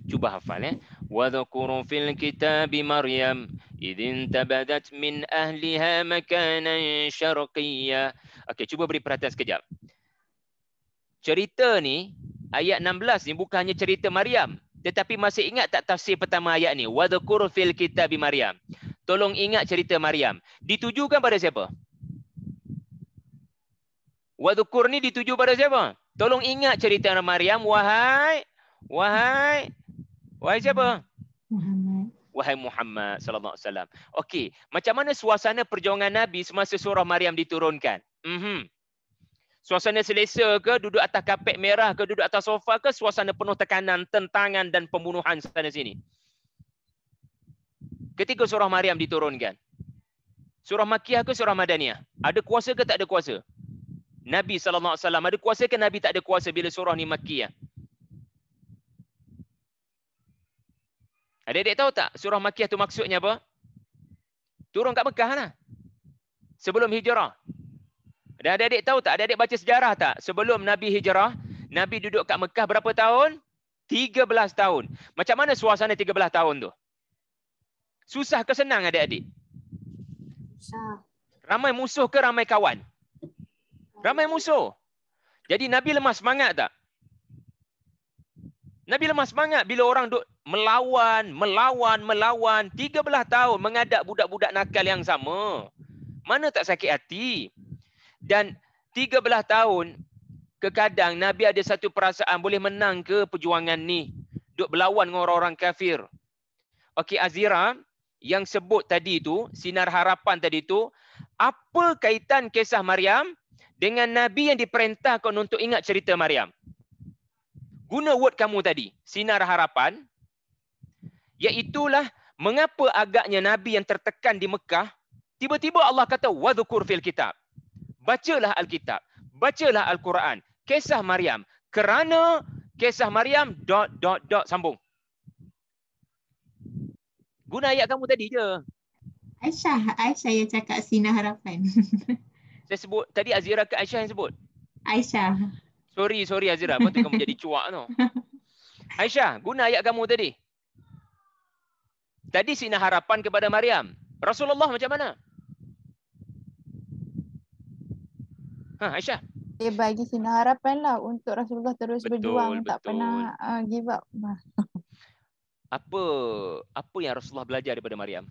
Cuba hafal ya. Wa dhkuru fil kitabi Maryam idin tabadat min ahliha makanan syarqiyya. Okey, cuba beri perhatian sekejap. Cerita ni ayat 16 ni bukan hanya cerita Maryam, tetapi masih ingat tak tafsir pertama ayat ni? Wa dhkuru fil kitabi Maryam. Tolong ingat cerita Maryam. Ditujukan pada siapa? Wa dhukur ni dituju pada siapa? Tolong ingat cerita Maryam, wahai siapa?
Muhammad.
Wahai Muhammad sallallahu alaihi wasallam. Okey, macam mana suasana perjuangan Nabi semasa surah Maryam diturunkan? Suasana selesa ke, duduk atas kapet merah ke, duduk atas sofa ke, suasana penuh tekanan, tentangan dan pembunuhan sana sini? Ketika surah Maryam diturunkan. Surah Makkiyah ke surah Madaniyah? Ada kuasa ke tak ada kuasa? Nabi sallallahu alaihi wasallam ada kuasa ke Nabi tak ada kuasa bila surah ni Makkiyah? Adik-adik tahu tak surah Makkiyah tu maksudnya apa? Turun kat Mekah lah. Sebelum hijrah. Dan adik-adik tahu tak? Adik-adik baca sejarah tak? Sebelum Nabi hijrah, Nabi duduk kat Mekah berapa tahun? 13 tahun. Macam mana suasana 13 tahun tu? Susah ke senang adik-adik?
Susah.
Ramai musuh ke ramai kawan? Ramai musuh. Jadi Nabi lemah semangat tak? Nabi lemah semangat bila orang duk melawan 13 tahun menghadap budak-budak nakal yang sama. Mana tak sakit hati? Dan 13 tahun kekadang Nabi ada satu perasaan boleh menang ke perjuangan ni. Duk berlawan dengan orang-orang kafir. Okey, Azira yang sebut tadi tu, sinar harapan tadi tu, apa kaitan kisah Maryam dengan Nabi yang diperintahkan untuk ingat cerita Maryam? Guna word kamu tadi, sinar harapan, iaitulah mengapa agaknya Nabi yang tertekan di Mekah, tiba-tiba Allah kata, wadhukur fil kitab. Bacalah Alkitab, bacalah Al-Quran, kisah Maryam. Kerana kisah Maryam, ... sambung. Guna ayat kamu tadi je.
Aisyah yang cakap sinar harapan.
Saya sebut, tadi Azira ke Aisyah yang sebut?
Aisyah.
Sorry Azira, patut kamu jadi cuak tu. Aisyah, guna ayat kamu tadi. Tadi sinar harapan kepada Maryam. Rasulullah macam mana? Aisyah.
Dia bagi sinar harapan lah untuk Rasulullah terus berjuang, tak pernah give up.
Apa yang Rasulullah belajar daripada Maryam?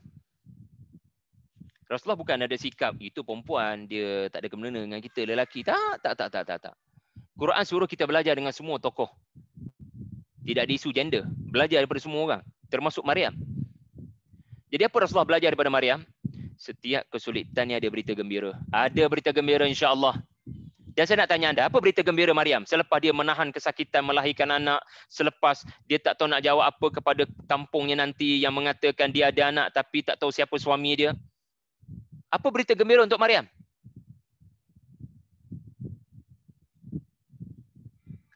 Rasulullah bukan ada sikap itu perempuan, dia tak ada kena-mengena dengan kita lelaki. Tak. Quran suruh kita belajar dengan semua tokoh. Tidak ada isu gender. Belajar daripada semua orang, termasuk Maryam. Jadi apa Rasulullah belajar daripada Maryam? Setiap kesulitannya ada berita gembira. Ada berita gembira insya-Allah. Dan saya nak tanya anda, apa berita gembira Maryam selepas dia menahan kesakitan melahirkan anak, selepas dia tak tahu nak jawab apa kepada kampungnya nanti yang mengatakan dia ada anak tapi tak tahu siapa suami dia? Apa berita gembira untuk Maryam?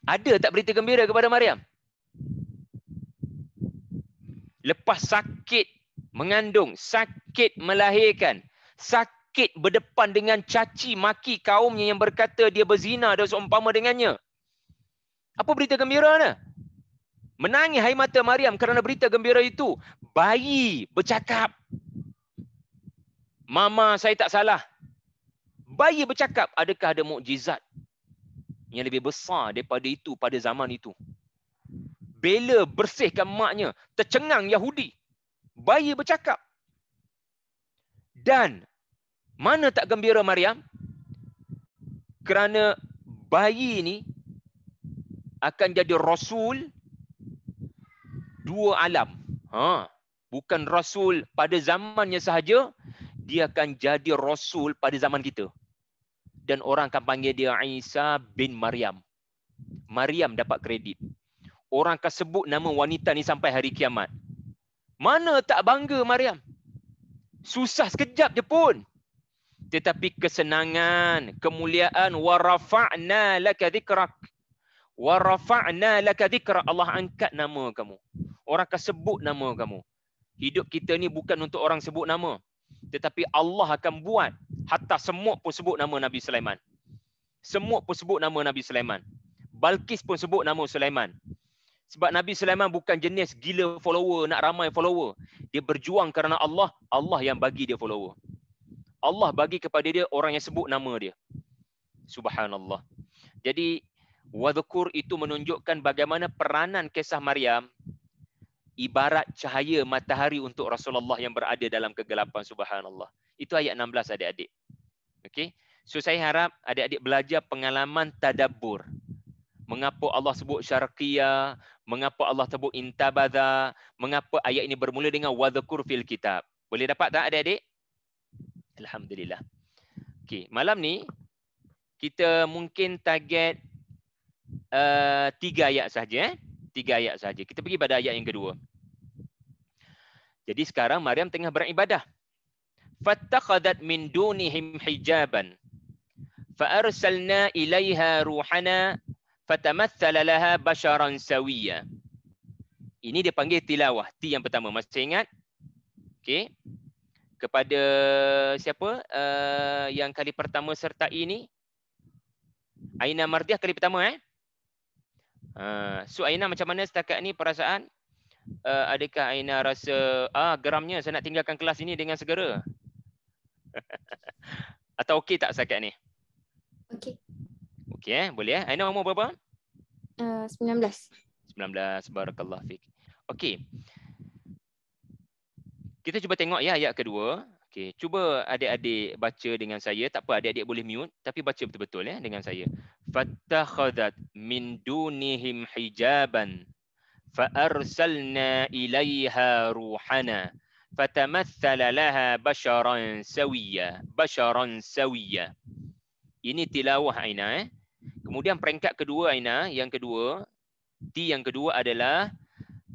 Ada tak berita gembira kepada Maryam? Lepas sakit mengandung, sakit melahirkan, sakit berdepan dengan caci maki kaumnya yang berkata dia berzina dan seumpama dengannya. Apa berita gembira dia? Menangis air mata Maryam kerana berita gembira itu. Bayi bercakap. Mama, saya tak salah. Bayi bercakap. Adakah ada mukjizat yang lebih besar daripada itu pada zaman itu? Bela bersihkan maknya, tercengang Yahudi. Bayi bercakap. Dan mana tak gembira Maryam? Kerana bayi ini akan jadi rasul dua alam. Bukan rasul pada zamannya sahaja, dia akan jadi rasul pada zaman kita. Dan orang akan panggil dia Isa bin Maryam. Maryam dapat kredit. Orang akan sebut nama wanita ni sampai hari kiamat. Mana tak bangga Maryam? Susah sekejap je pun. Tetapi kesenangan, kemuliaan, wa rafa'na laka dhikrak. Wa rafa'na laka dhikrak. Allah angkat nama kamu. Orang akan sebut nama kamu. Hidup kita ni bukan untuk orang sebut nama. Tetapi Allah akan buat. Hatta semut pun sebut nama Nabi Sulaiman. Semut pun sebut nama Nabi Sulaiman. Balqis pun sebut nama Sulaiman. Sebab Nabi Sulaiman bukan jenis gila follower, nak ramai follower. Dia berjuang kerana Allah. Allah yang bagi dia follower. Allah bagi kepada dia orang yang sebut nama dia. Subhanallah. Jadi, wadhkur itu menunjukkan bagaimana peranan kisah Maryam ibarat cahaya matahari untuk Rasulullah yang berada dalam kegelapan. Subhanallah. Itu ayat 16 adik-adik. Okey. So saya harap adik-adik belajar pengalaman tadabbur. Mengapa Allah sebut syarqiyah, mengapa Allah sebut intabadha, mengapa ayat ini bermula dengan wadhkur fil kitab. Boleh dapat tak adik-adik? Alhamdulillah. Okey, malam ni kita mungkin target 3 ayat saja. 3 ayat saja. Kita pergi pada ayat yang kedua. Jadi sekarang Maryam tengah beribadah. Fattakhadat min dunihim hijaban. Fa'arsalna ilaiha ruhana fatamatsala laha basharan sawiyya. Ini dia panggil tilawah. T yang pertama. Masih ingat? Okey. Kepada siapa yang kali pertama sertai ini? Aina Mardiah kali pertama So Aina macam mana setakat ni perasaan? Adakah Aina rasa geramnya saya nak tinggalkan kelas ini dengan segera? Atau okey tak setakat ni?
Okey.
Okey boleh Aina umur berapa?
19.
19. Barakallah fiik. Okey. Kita cuba tengok ya ayat kedua. Okey, cuba adik-adik baca dengan saya. Tak apa adik-adik boleh mute tapi baca betul-betul ya dengan saya. Fattakhadat min dunihim hijaban fa arsalna ilaiha ruhana fatamatsala laha basharan sawiyya. Basharan sawiyya. Ini tilawah Aina Kemudian peringkat kedua Aina, yang kedua, T yang kedua adalah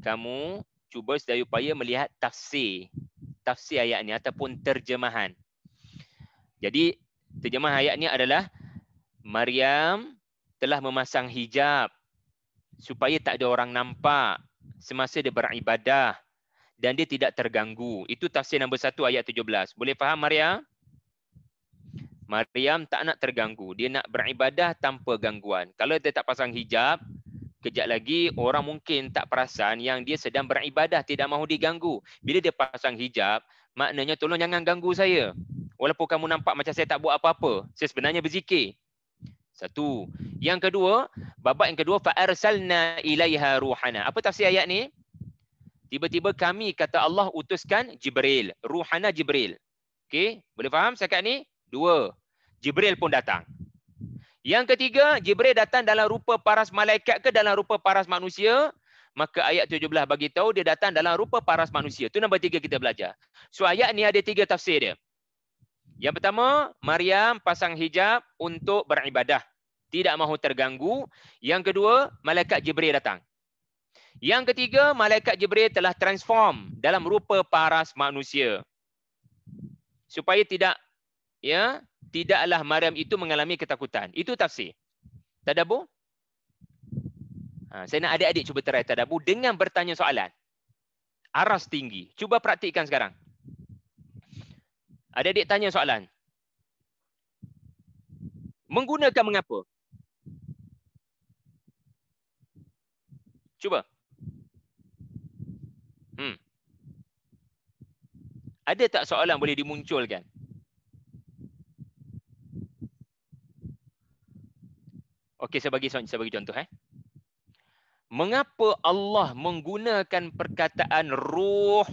kamu cuba sedaya upaya melihat tafsir ayat ni ataupun terjemahan. Jadi terjemahan ayat ni adalah Maryam telah memasang hijab supaya tak ada orang nampak semasa dia beribadah dan dia tidak terganggu. Itu tafsir nombor 1 ayat 17. Boleh faham Maryam? Maryam tak nak terganggu. Dia nak beribadah tanpa gangguan. Kalau dia tak pasang hijab, kejap lagi orang mungkin tak perasan yang dia sedang beribadah, tidak mahu diganggu. Bila dia pasang hijab, maknanya tolong jangan ganggu saya. Walaupun kamu nampak macam saya tak buat apa-apa, saya sebenarnya berzikir. Satu. Yang kedua, babak yang kedua, fa'arsalna ilaiha ruhana. Apa tafsir ayat ni? Tiba-tiba kami, kata Allah, utuskan Jibril. Ruhana Jibril. Okey, boleh faham setakat ni? 2. Jibril pun datang. Yang ketiga, Jibril datang dalam rupa paras malaikat ke dalam rupa paras manusia? Maka ayat 17 bagi tahu dia datang dalam rupa paras manusia. Itu nombor 3 kita belajar. So ayat ni ada 3 tafsir dia. Yang pertama, Maryam pasang hijab untuk beribadah. Tidak mahu terganggu. Yang kedua, malaikat Jibril datang. Yang ketiga, malaikat Jibril telah transform dalam rupa paras manusia. Supaya tidaklah Maryam itu mengalami ketakutan. Itu tafsir. Tadabbur? Saya nak adik-adik cuba try tadabbur dengan bertanya soalan. Aras tinggi. Cuba praktikkan sekarang. Adik-adik tanya soalan. Menggunakan mengapa? Cuba. Ada tak soalan boleh dimunculkan? Okey, saya bagi contoh. Mengapa Allah menggunakan perkataan ruh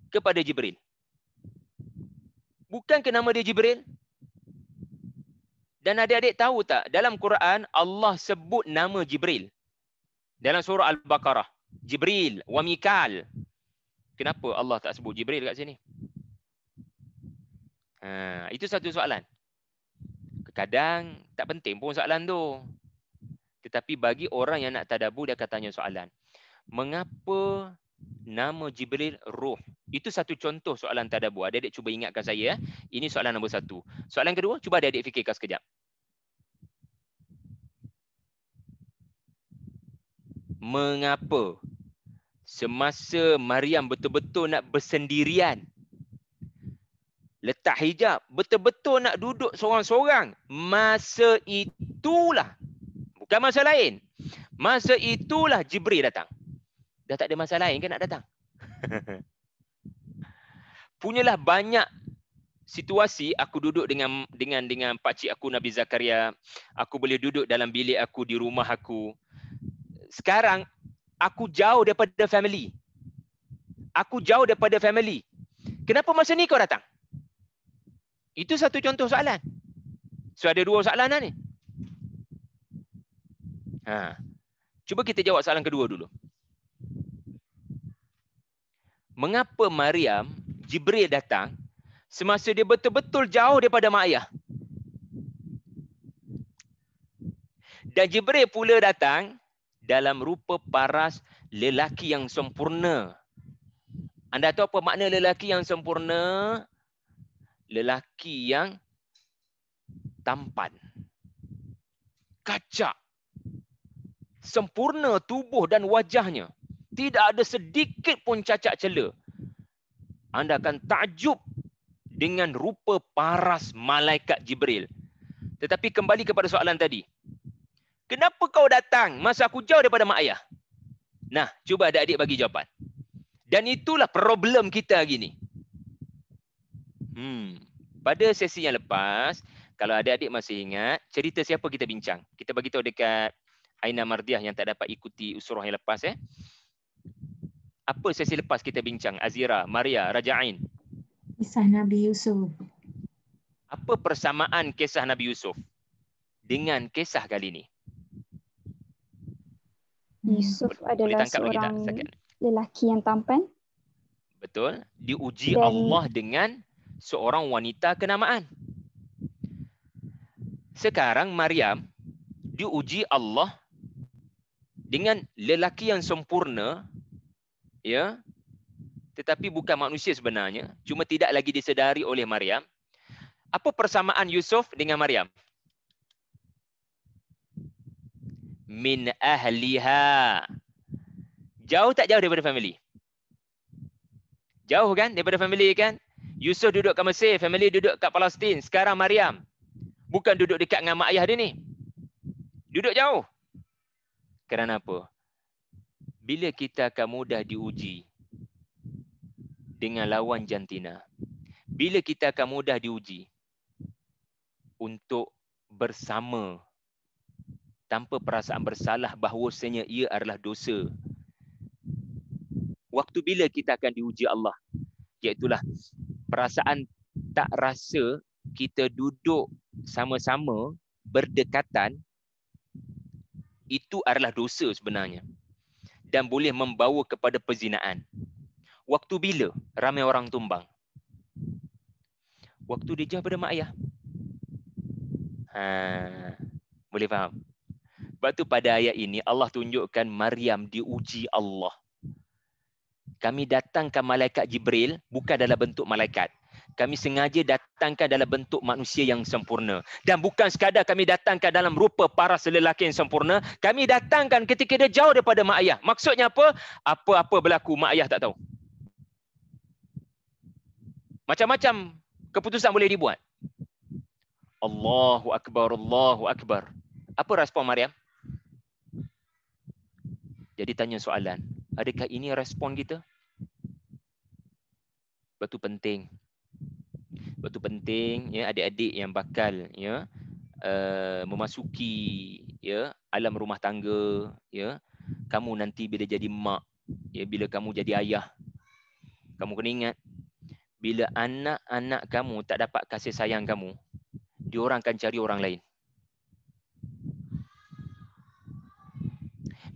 kepada Jibril? Bukankah nama dia Jibril? Dan adik-adik tahu tak, dalam Quran Allah sebut nama Jibril. Dalam surah Al-Baqarah. Jibril wa Mikal. Kenapa Allah tak sebut Jibril kat sini? Itu satu soalan. Kadang tak penting pun soalan tu. Tetapi bagi orang yang nak tadabbur, dia akan tanya soalan. Mengapa nama Jibril Ruh? Itu satu contoh soalan tadabbur. Adik-adik cuba ingatkan saya. Ini soalan nombor 1. Soalan kedua, cuba adik-adik fikirkan sekejap. Mengapa semasa Maryam betul-betul nak bersendirian, letak hijab, betul-betul nak duduk seorang-seorang, masa itulah, bukan masa lain, masa itulah Jibril datang. Dah tak ada masa lain kan nak datang. Punyalah banyak situasi aku duduk dengan pakcik aku Nabi Zakaria, aku boleh duduk dalam bilik aku di rumah aku. Sekarang aku jauh daripada family. Aku jauh daripada family. Kenapa masa ni kau datang? Itu satu contoh soalan. So ada 2 soalan dah ni. Cuba kita jawab soalan kedua dulu. Mengapa Maryam, Jibril datang semasa dia betul-betul jauh daripada mak ayah? Dan Jibril pula datang dalam rupa paras lelaki yang sempurna. Anda tahu apa makna lelaki yang sempurna? Lelaki yang tampan, kacak, sempurna tubuh dan wajahnya. Tidak ada sedikit pun cacat cela. Anda akan takjub dengan rupa paras malaikat Jibril. Tetapi kembali kepada soalan tadi. Kenapa kau datang masa aku jauh daripada mak ayah? Nah, cuba adik-adik bagi jawapan. Dan itulah problem kita hari ni. Pada sesi yang lepas, kalau adik-adik masih ingat, cerita siapa kita bincang? Kita bagi tahu dekat Aina Mardiah yang tak dapat ikuti usrah yang lepas. Apa sesi lepas kita bincang? Azira, Maria, Raja'in.
Kisah Nabi Yusuf.
Apa persamaan kisah Nabi Yusuf dengan kisah kali ini?
Yusuf adalah seorang lelaki yang tampan.
Betul. Diuji
Dan
Allah dengan seorang wanita kenamaan. Sekarang Maryam diuji Allah dengan lelaki yang sempurna, ya, tetapi bukan manusia sebenarnya, cuma tidak lagi disedari oleh Maryam. Apa persamaan Yusuf dengan Maryam? Min ahliha. Jauh tak jauh daripada family? Jauh kan daripada family kan? Yusuf duduk kat Mesir, family duduk kat Palestin. Sekarang Maryam bukan duduk dekat dengan mak ayah dia ni. Duduk jauh. Kerana apa? Bila kita akan mudah diuji dengan lawan jantina. Bila kita akan mudah diuji untuk bersama tanpa perasaan bersalah bahawasanya ia adalah dosa. Waktu bila kita akan diuji Allah? Iaitulah perasaan tak rasa kita duduk sama-sama berdekatan, itu adalah dosa sebenarnya. Dan boleh membawa kepada perzinaan. Waktu bila ramai orang tumbang? Waktu dia jauh pada mak ayah. Boleh faham? Sebab tu pada ayat ini Allah tunjukkan Maryam diuji Allah. Kami datangkan malaikat Jibril bukan dalam bentuk malaikat. Kami sengaja datangkan dalam bentuk manusia yang sempurna. Dan bukan sekadar kami datangkan dalam rupa paras lelaki yang sempurna. Kami datangkan ketika dia jauh daripada mak ayah. Maksudnya apa? Apa-apa berlaku mak ayah tak tahu. Macam-macam keputusan boleh dibuat. Allahu Akbar, Allahu Akbar. Apa respon Maryam? Jadi tanya soalan, adakah ini respon kita? Sebab tu penting. Sebab tu penting ya adik-adik yang bakal ya memasuki ya alam rumah tangga ya. Kamu nanti bila jadi mak, ya bila kamu jadi ayah, kamu kena ingat bila anak-anak kamu tak dapat kasih sayang kamu, diorang akan cari orang lain.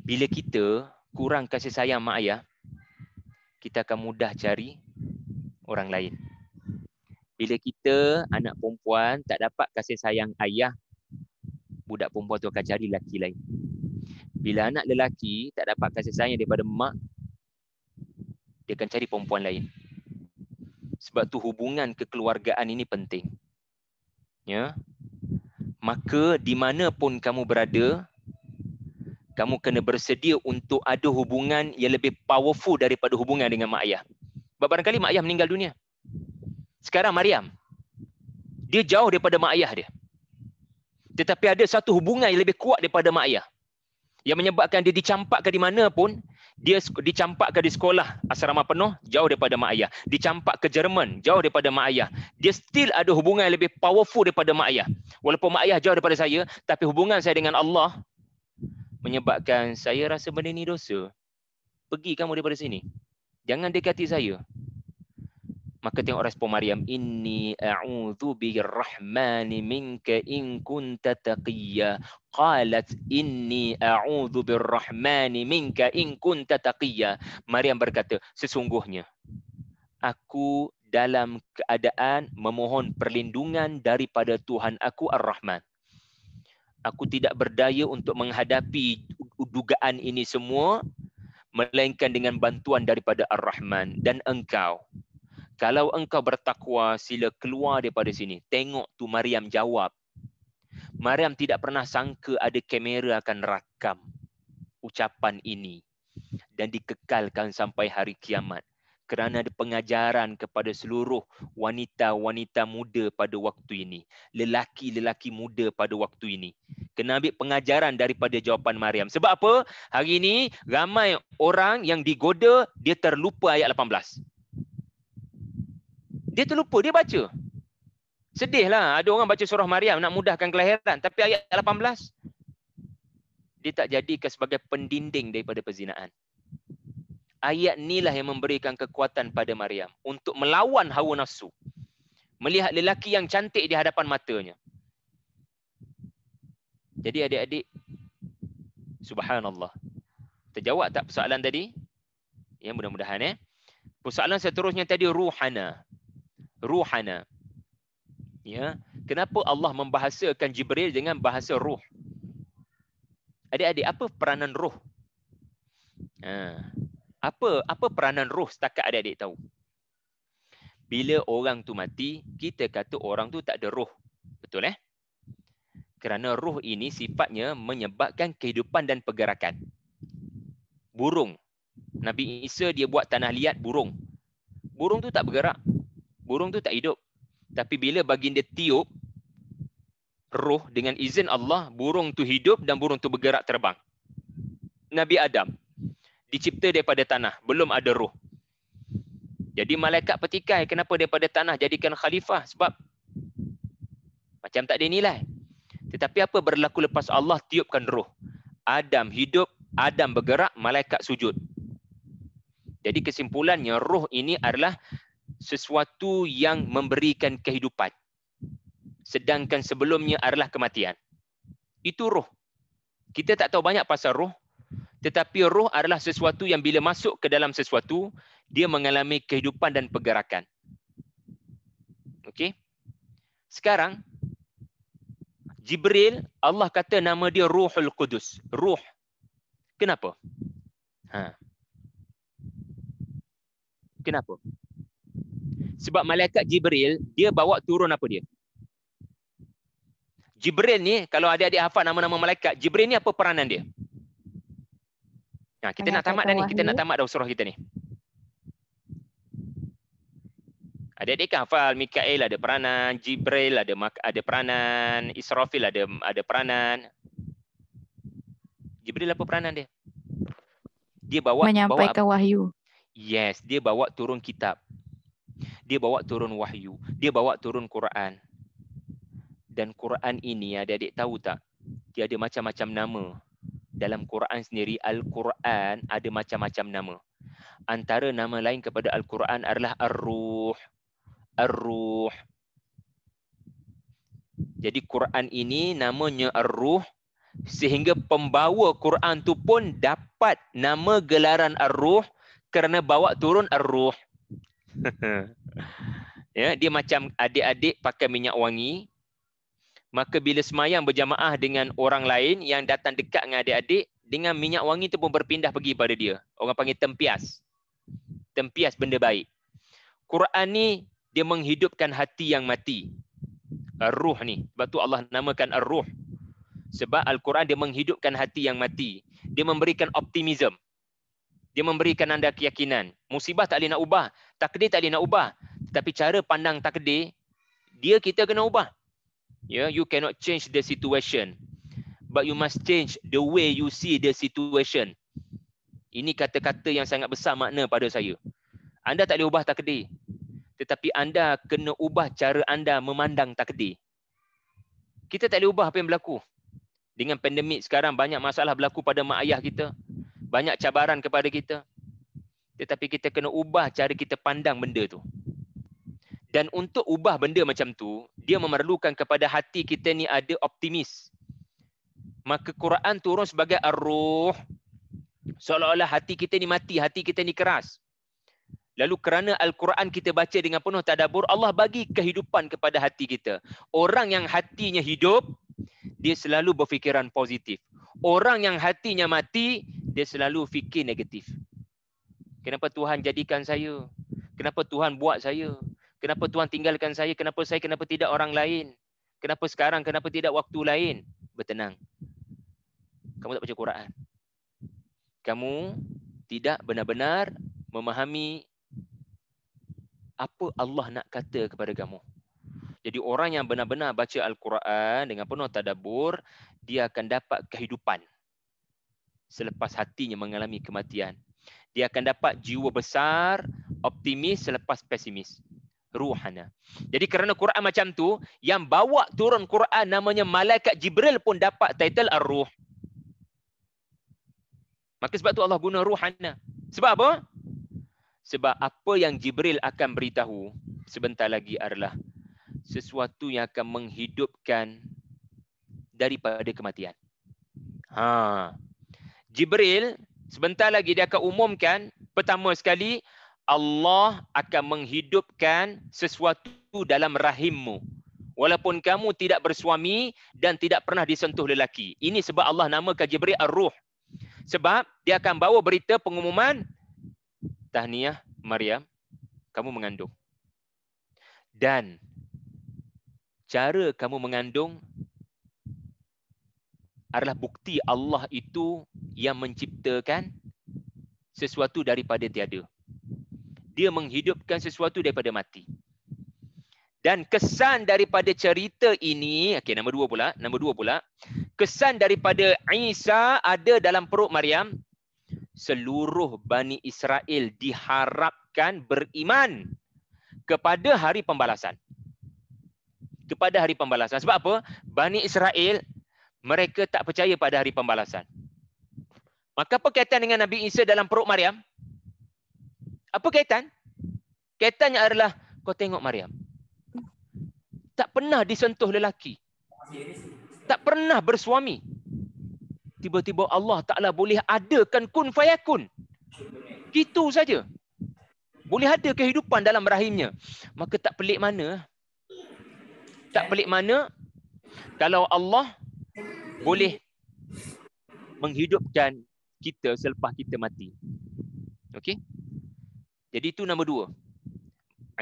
Bila kita kurang kasih sayang mak ayah, kita akan mudah cari orang lain. Bila kita anak perempuan tak dapat kasih sayang ayah, budak perempuan tu akan cari lelaki lain. Bila anak lelaki tak dapat kasih sayang daripada mak, dia akan cari perempuan lain. Sebab tu hubungan kekeluargaan ini penting. Ya. Maka di mana pun kamu berada, kamu kena bersedia untuk ada hubungan yang lebih powerful daripada hubungan dengan mak ayah. Sebab barangkali mak ayah meninggal dunia. Sekarang Maryam, dia jauh daripada mak ayah dia. Tetapi ada satu hubungan yang lebih kuat daripada mak ayah, yang menyebabkan dia dicampakkan di mana pun. Dia dicampakkan di sekolah asrama penuh, jauh daripada mak ayah. Dicampak ke Jerman, jauh daripada mak ayah. Dia still ada hubungan yang lebih powerful daripada mak ayah. Walaupun mak ayah jauh daripada saya, tapi hubungan saya dengan Allah menyebabkan saya rasa benda ni dosa. Pergi kamu daripada sini. Jangan dekati saya. Maka tengok respon Maryam, inni a'udzu birrahmani minka in kunta taqiyya. Qalat inni a'udzu birrahmani minka in kunta taqiyya. Maryam berkata, sesungguhnya aku dalam keadaan memohon perlindungan daripada Tuhan aku Ar-Rahman. Aku tidak berdaya untuk menghadapi dugaan ini semua melainkan dengan bantuan daripada Ar-Rahman. Dan engkau, kalau engkau bertakwa, sila keluar daripada sini. Tengok tu Maryam jawab. Maryam tidak pernah sangka ada kamera akan rakam ucapan ini dan dikekalkan sampai hari kiamat. Kerana ada pengajaran kepada seluruh wanita-wanita muda pada waktu ini. Lelaki-lelaki muda pada waktu ini. Kena ambil pengajaran daripada jawapan Maryam. Sebab apa? Hari ini ramai orang yang digoda, dia terlupa ayat 18. Dia terlupa, dia baca. Sedihlah ada orang baca surah Maryam nak mudahkan kelahiran, tapi ayat 18 dia tak jadikan sebagai pendinding daripada perzinaan. Ayat inilah yang memberikan kekuatan pada Maryam untuk melawan hawa nafsu. Melihat lelaki yang cantik di hadapan matanya. Jadi adik-adik, subhanallah. Terjawab tak persoalan tadi? Ya, mudah-mudahan. Persoalan seterusnya tadi ruhana. Ruhana. Ya, kenapa Allah membahasakan Jibril dengan bahasa ruh? Adik-adik, apa peranan ruh? Apa peranan ruh setakat adik-adik tahu? Bila orang tu mati, kita kata orang tu tak ada ruh. Betul Kerana ruh ini sifatnya menyebabkan kehidupan dan pergerakan. Burung. Nabi Isa dia buat tanah liat burung. Burung tu tak bergerak. Burung tu tak hidup. Tapi bila baginda tiup roh dengan izin Allah, burung tu hidup dan burung tu bergerak terbang. Nabi Adam dicipta daripada tanah, belum ada roh. Jadi malaikat petikai, kenapa daripada tanah jadikan khalifah? Sebab macam tak ada nilai. Tetapi apa berlaku lepas Allah tiupkan roh? Adam hidup, Adam bergerak, malaikat sujud. Jadi kesimpulannya roh ini adalah sesuatu yang memberikan kehidupan. Sedangkan sebelumnya adalah kematian. Itu roh. Kita tak tahu banyak pasal roh. Tetapi roh adalah sesuatu yang bila masuk ke dalam sesuatu, dia mengalami kehidupan dan pergerakan. Okey. Sekarang, Jibril, Allah kata nama dia Ruhul Qudus. Ruh. Kenapa? Kenapa? Sebab malaikat Jibril, dia bawa turun apa dia? Jibril ni, kalau adik-adik hafal nama-nama malaikat, Jibril ni apa peranan dia? Kita nak tamat dah ni. Kita nak tamat dah surah kita ni. Adik-adik kan hafal, Mikail ada peranan, Jibril ada peranan, Israfil ada peranan. Jibril apa peranan dia? Dia bawa
menyampaikan wahyu.
Yes, dia bawa turun kitab. Dia bawa turun wahyu. Dia bawa turun Quran. Dan Quran ini adik-adik tahu tak? Dia ada macam-macam nama. Dalam Quran sendiri, Al-Quran ada macam-macam nama. Antara nama lain kepada Al-Quran adalah Ar-Ruh. Ar-Ruh. Jadi Quran ini namanya Ar-Ruh. Sehingga pembawa Quran tu pun dapat nama gelaran Ar-Ruh kerana bawa turun Ar-Ruh. Ya, dia macam adik-adik pakai minyak wangi. Maka bila semayang berjamaah dengan orang lain yang datang dekat dengan adik-adik, dengan minyak wangi tu pun berpindah pergi pada dia. Orang panggil tempias. Tempias benda baik. Quran ni dia menghidupkan hati yang mati. Ar-ruh ni. Sebab tu Allah namakan ar-ruh. Sebab Al-Quran dia menghidupkan hati yang mati. Dia memberikan optimism. Dia memberikan anda keyakinan. Musibah tak boleh nak ubah. Takdir tak boleh nak ubah. Tetapi cara pandang takdir, dia kita kena ubah. You cannot change the situation. But you must change the way you see the situation. Ini kata-kata yang sangat besar makna pada saya. Anda tak boleh ubah takdir. Tetapi anda kena ubah cara anda memandang takdir. Kita tak boleh ubah apa yang berlaku. Dengan pandemik sekarang banyak masalah berlaku pada mak ayah kita. Banyak cabaran kepada kita. Tetapi kita kena ubah cara kita pandang benda tu. Dan untuk ubah benda macam tu, dia memerlukan kepada hati kita ni ada optimis. Maka Quran turun sebagai ar-ruh. Seolah-olah hati kita ni mati, hati kita ni keras. Lalu kerana Al-Quran kita baca dengan penuh tadabbur, Allah bagi kehidupan kepada hati kita. Orang yang hatinya hidup, dia selalu berfikiran positif. Orang yang hatinya mati, dia selalu fikir negatif. Kenapa Tuhan jadikan saya? Kenapa Tuhan buat saya? Kenapa Tuhan tinggalkan saya? Kenapa tidak orang lain? Kenapa sekarang? Kenapa tidak waktu lain? Bertenang. Kamu tak baca Quran. Kamu tidak benar-benar memahami apa Allah nak kata kepada kamu. Jadi orang yang benar-benar baca Al-Quran dengan penuh tadabbur, dia akan dapat kehidupan selepas hatinya mengalami kematian. Dia akan dapat jiwa besar, optimis selepas pesimis. Ruhana. Jadi kerana Quran macam tu, yang bawa turun Quran namanya Malaikat Jibril pun dapat title Ar-Ruh. Maka sebab tu Allah guna Ruhana. Sebab apa? Sebab apa yang Jibril akan beritahu sebentar lagi adalah sesuatu yang akan menghidupkan daripada kematian. Jibril sebentar lagi dia akan umumkan, pertama sekali Allah akan menghidupkan sesuatu dalam rahimmu. Walaupun kamu tidak bersuami dan tidak pernah disentuh lelaki. Ini sebab Allah namakan Jibril Ar-Ruh. Sebab dia akan bawa berita pengumuman, tahniah Maryam, kamu mengandung. Dan cara kamu mengandung adalah bukti Allah itu yang menciptakan sesuatu daripada tiada. Dia menghidupkan sesuatu daripada mati. Dan kesan daripada cerita ini, okey, nombor dua pula. Kesan daripada Isa ada dalam perut Maryam. Seluruh Bani Israel diharapkan beriman kepada hari pembalasan. Kepada hari pembalasan. Sebab apa? Bani Israel, mereka tak percaya pada hari pembalasan. Maka apa kaitan dengan Nabi Isa dalam perut Maryam? Apa kaitan? Kaitannya adalah, kau tengok Maryam. Tak pernah disentuh lelaki. Tak pernah bersuami. Tiba-tiba Allah Ta'ala boleh adakan kun fayakun. Gitu saja. Boleh ada kehidupan dalam rahimnya. Maka tak pelik mana? Tak pelik mana kalau Allah boleh menghidupkan kita selepas kita mati. Okey? Jadi itu nombor dua.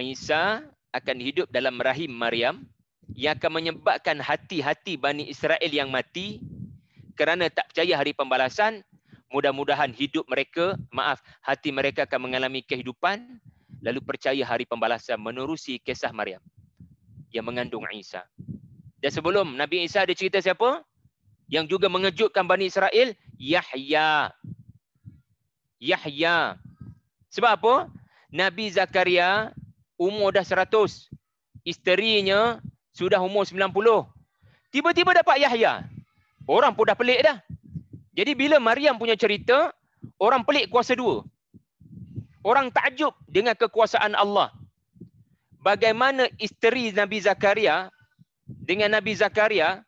Isa akan hidup dalam rahim Maryam yang akan menyebabkan hati-hati Bani Israel yang mati kerana tak percaya hari pembalasan, mudah-mudahan hidup mereka, hati mereka akan mengalami kehidupan lalu percaya hari pembalasan menerusi kisah Maryam yang mengandung Isa. Dan sebelum Nabi Isa ada cerita siapa? Yang juga mengejutkan Bani Israel, Yahya. Yahya. Sebab apa? Nabi Zakaria umur dah 100. Isterinya sudah umur 90. Tiba-tiba dapat Yahya. Orang pun dah pelik dah. Jadi bila Maryam punya cerita, orang pelik kuasa dua. Orang takjub dengan kekuasaan Allah. Bagaimana isteri Nabi Zakaria dengan Nabi Zakaria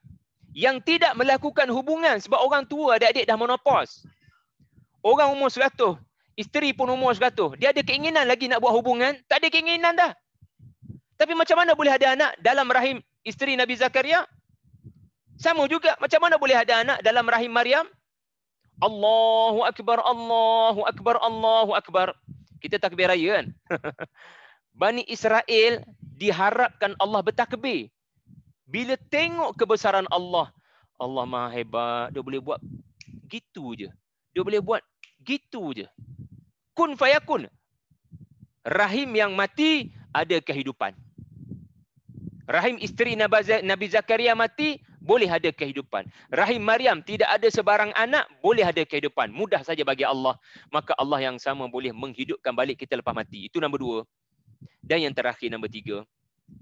yang tidak melakukan hubungan sebab orang tua, adik-adik dah menopause. Orang umur 100. Isteri pun umur 100. Dia ada keinginan lagi nak buat hubungan? Tak ada keinginan dah. Tapi macam mana boleh ada anak dalam rahim isteri Nabi Zakaria? Sama juga, macam mana boleh ada anak dalam rahim Maryam? Allahu Akbar, Allahu Akbar, Allahu Akbar. Kita takbir raya kan? Bani Israel diharapkan Allah bertakbir. Bila tengok kebesaran Allah, Allah Maha hebat, dia boleh buat gitu je. Dia boleh buat gitu je. Kun fayakun. Rahim yang mati ada kehidupan. Rahim isteri Nabi Zakaria mati, boleh ada kehidupan. Rahim Maryam tidak ada sebarang anak, boleh ada kehidupan. Mudah saja bagi Allah. Maka Allah yang sama boleh menghidupkan balik kita lepas mati. Itu nombor 2. Dan yang terakhir nombor 3.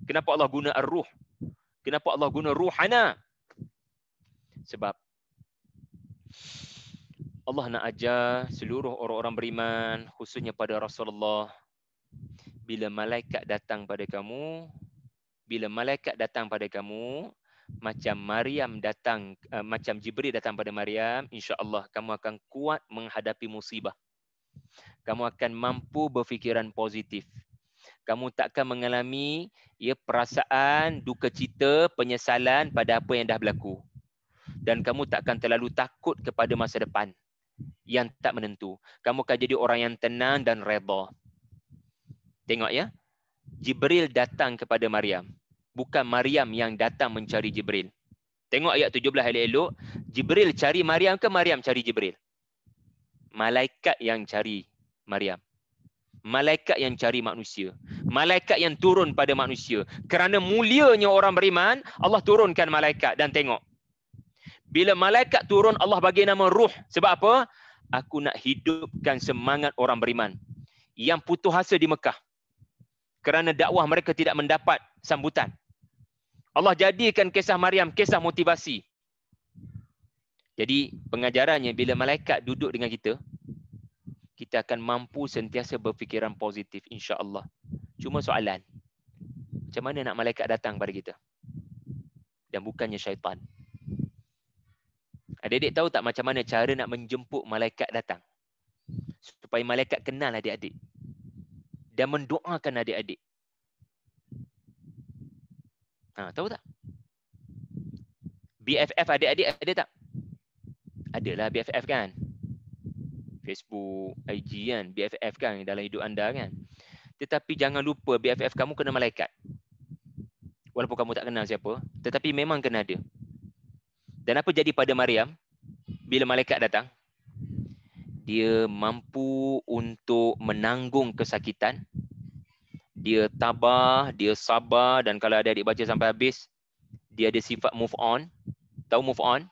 Kenapa Allah guna ar-ruh? Kenapa Allah guna ruhana? Sebab Allah nak ajar seluruh orang-orang beriman, khususnya pada Rasulullah, bila malaikat datang pada kamu, macam Maryam datang, macam Jibril datang pada Maryam, insya-Allah kamu akan kuat menghadapi musibah. Kamu akan mampu berfikiran positif. Kamu takkan mengalami perasaan duka cita, penyesalan pada apa yang dah berlaku. Dan kamu takkan terlalu takut kepada masa depan yang tak menentu. Kamu akan jadi orang yang tenang dan redha. Tengok ya. Jibril datang kepada Maryam. Bukan Maryam yang datang mencari Jibril. Tengok ayat 17 elok-elok. Jibril cari Maryam ke Maryam cari Jibril? Malaikat yang cari Maryam. Malaikat yang cari manusia. Malaikat yang turun pada manusia. Kerana mulianya orang beriman, Allah turunkan malaikat. Dan tengok. Bila malaikat turun, Allah bagi nama ruh. Sebab apa? Aku nak hidupkan semangat orang beriman yang putus asa di Mekah. Kerana dakwah mereka tidak mendapat sambutan. Allah jadikan kisah Maryam kisah motivasi. Jadi pengajarannya bila malaikat duduk dengan kita, kita akan mampu sentiasa berfikiran positif insya-Allah. Cuma soalan, macam mana nak malaikat datang pada kita? Dan bukannya syaitan. Adik-adik tahu tak macam mana cara nak menjemput malaikat datang? Supaya malaikat kenal adik-adik dan mendoakan adik-adik. Tahu tak? BFF adik-adik ada tak? Adalah BFF kan? Facebook, IG kan? BFF kan dalam hidup anda kan? Tetapi jangan lupa BFF kamu kena malaikat. Walaupun kamu tak kenal siapa, tetapi memang kena ada. Dan apa jadi pada Maryam? Bila malaikat datang, dia mampu untuk menanggung kesakitan. Dia tabah, dia sabar, dan kalau adik-adik baca sampai habis, dia ada sifat move on. Tahu move on?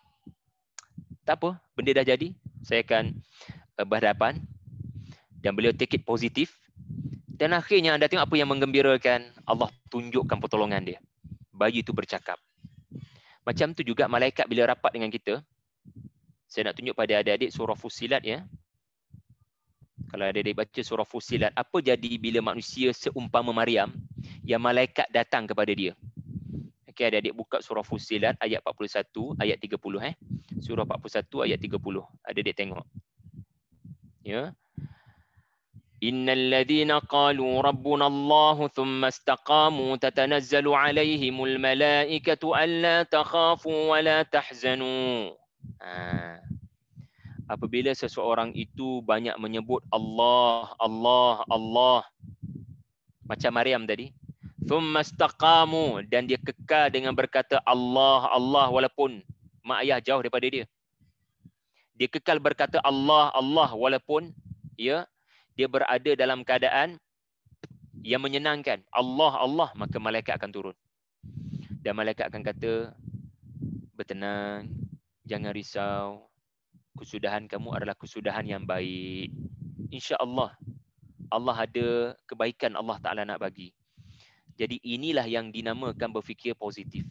Tak apa, benda dah jadi. Saya akan berhadapan. Dan beliau take it positif. Dan akhirnya anda tengok apa yang menggembirakan. Allah tunjukkan pertolongan dia. Bayi itu bercakap. Macam tu juga malaikat bila rapat dengan kita. Saya nak tunjuk pada adik-adik surah Fussilat ya. Kalau adik-adik baca surah Fussilat, apa jadi bila manusia seumpama Maryam yang malaikat datang kepada dia? Okey, adik-adik buka surah Fussilat ayat 41, ayat 30 Surah 41 ayat 30. Adik-adik tengok. Ya. Innal ladzina qalu rabbuna Allah thumma istaqamu tatanazzalu alaihimul malaikatu alla takhafu wa la tahzanu. Apabila seseorang itu banyak menyebut Allah, Allah, Allah. Macam Maryam tadi. Thumma istaqamu, dan dia kekal dengan berkata Allah, Allah walaupun mak ayah jauh daripada dia. Dia kekal berkata Allah, Allah walaupun dia berada dalam keadaan yang menyenangkan. Allah, Allah, maka malaikat akan turun. Dan malaikat akan kata, bertenang, jangan risau. Kesudahan kamu adalah kesudahan yang baik. InsyaAllah, Allah ada kebaikan Allah Ta'ala nak bagi. Jadi inilah yang dinamakan berfikir positif.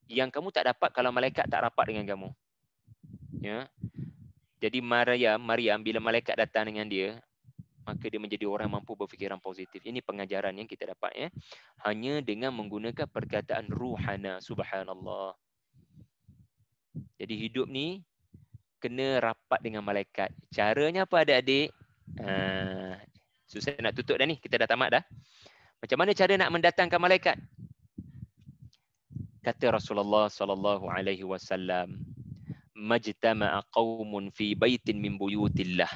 Yang kamu tak dapat kalau malaikat tak rapat dengan kamu. Ya. Jadi Maryam bila malaikat datang dengan dia, maka dia menjadi orang yang mampu berfikiran positif. Ini pengajaran yang kita dapat ya. Hanya dengan menggunakan perkataan ruhana, subhanallah. Jadi hidup ni kena rapat dengan malaikat. Caranya apa adik-adik? So saya nak tutup dah ni. Kita dah tamat dah. Macam mana cara nak mendatangkan malaikat? Kata Rasulullah sallallahu alaihi wasallam, majtama'a qaumun fi baitin min buyutillah.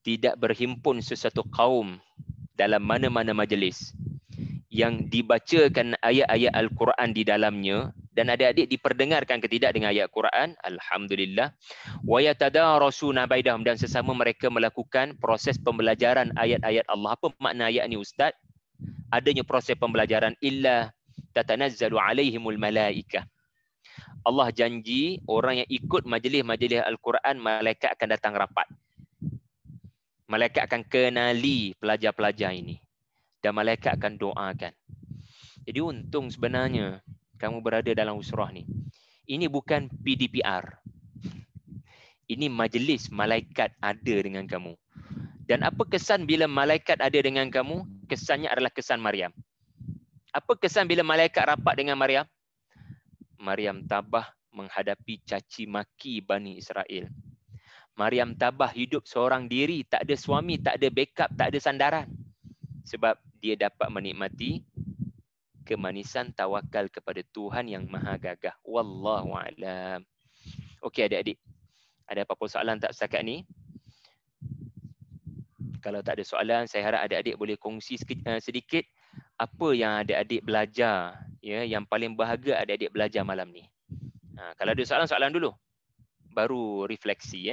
Tidak berhimpun sesuatu kaum dalam mana-mana majlis yang dibacakan ayat-ayat Al-Quran di dalamnya dan adik-adik diperdengarkan ke tidak dengan ayat Quran, alhamdulillah. Wa yatadarasuna bainahum, dan sesama mereka melakukan proses pembelajaran ayat-ayat Allah. Apa makna ayat ni ustaz? Adanya proses pembelajaran, illa tatanazzalu alaihimul malaikah. Allah janji orang yang ikut majlis-majlis Al-Quran, malaikat akan datang rapat. Malaikat akan kenali pelajar-pelajar ini. Dan malaikat akan doakan. Jadi untung sebenarnya kamu berada dalam usrah ni. Ini bukan PDPR. Ini majlis malaikat ada dengan kamu. Dan apa kesan bila malaikat ada dengan kamu? Kesannya adalah kesan Maryam. Apa kesan bila malaikat rapat dengan Maryam? Maryam tabah menghadapi caci maki Bani Israel. Maryam tabah hidup seorang diri, tak ada suami, tak ada backup, tak ada sandaran. Sebab dia dapat menikmati kemanisan tawakal kepada Tuhan yang maha gagah. Wallahu a'lam. Okey adik-adik. Ada apa-apa soalan tak setakat ni? Kalau tak ada soalan, saya harap adik-adik boleh kongsi sedikit apa yang adik-adik belajar, ya, yang paling bahagia adik-adik belajar malam ni. Kalau ada soalan dulu. Baru refleksi,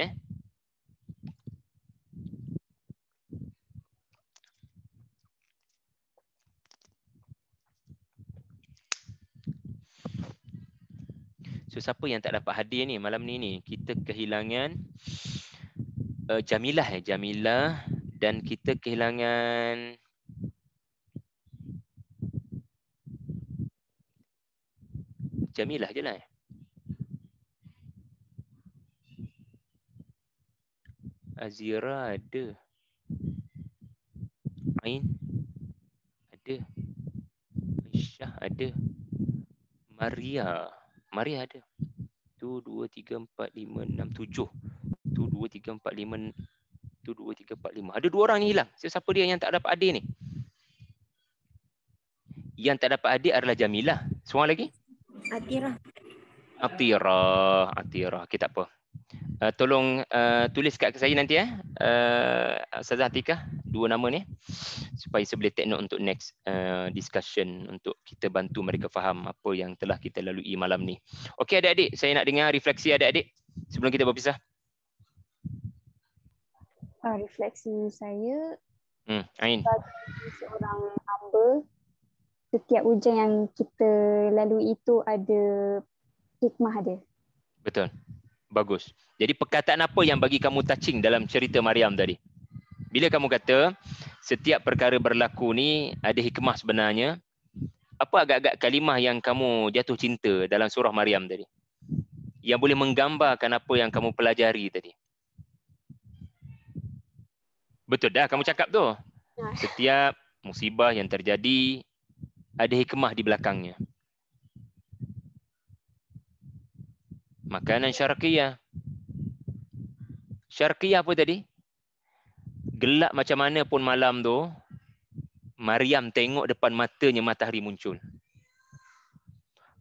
So siapa yang tak dapat hadir ni malam ni kita kehilangan Jamilah Jamilah, dan kita kehilangan Jamilah je lah. Azira ada. Ain ada. Aisyah ada. Maria ada. 1, 2, 3, 4, 5, 6, 7. 1, 2, 3, 4, 5. 1, 2, 3, 4, 5. Ada 2 orang ni hilang. Siapa dia yang tak dapat hadir ni? Yang tak dapat hadir adalah Jamilah. Seorang lagi? Atira. Okay, tak apa. Tolong tulis kat saya nanti Ustazah Atikah 2 nama ni supaya saya boleh take note untuk next discussion, untuk kita bantu mereka faham apa yang telah kita lalui malam ni. Okey adik-adik, saya nak dengar refleksi adik-adik sebelum kita berpisah.
Refleksi saya
Ain.
sebagai seorang hamba, setiap ujian yang kita lalui itu ada hikmah dia.
Betul. Bagus. Jadi perkataan apa yang bagi kamu touching dalam cerita Maryam tadi? Bila kamu kata setiap perkara berlaku ni ada hikmah sebenarnya, apa agak-agak kalimah yang kamu jatuh cinta dalam surah Maryam tadi? Yang boleh menggambarkan apa yang kamu pelajari tadi? Betul dah kamu cakap tu. Setiap musibah yang terjadi ada hikmah di belakangnya. Makanan syarqiyah. Syarqiyah apa tadi? Gelap macam mana pun malam tu, Maryam tengok depan matanya matahari muncul.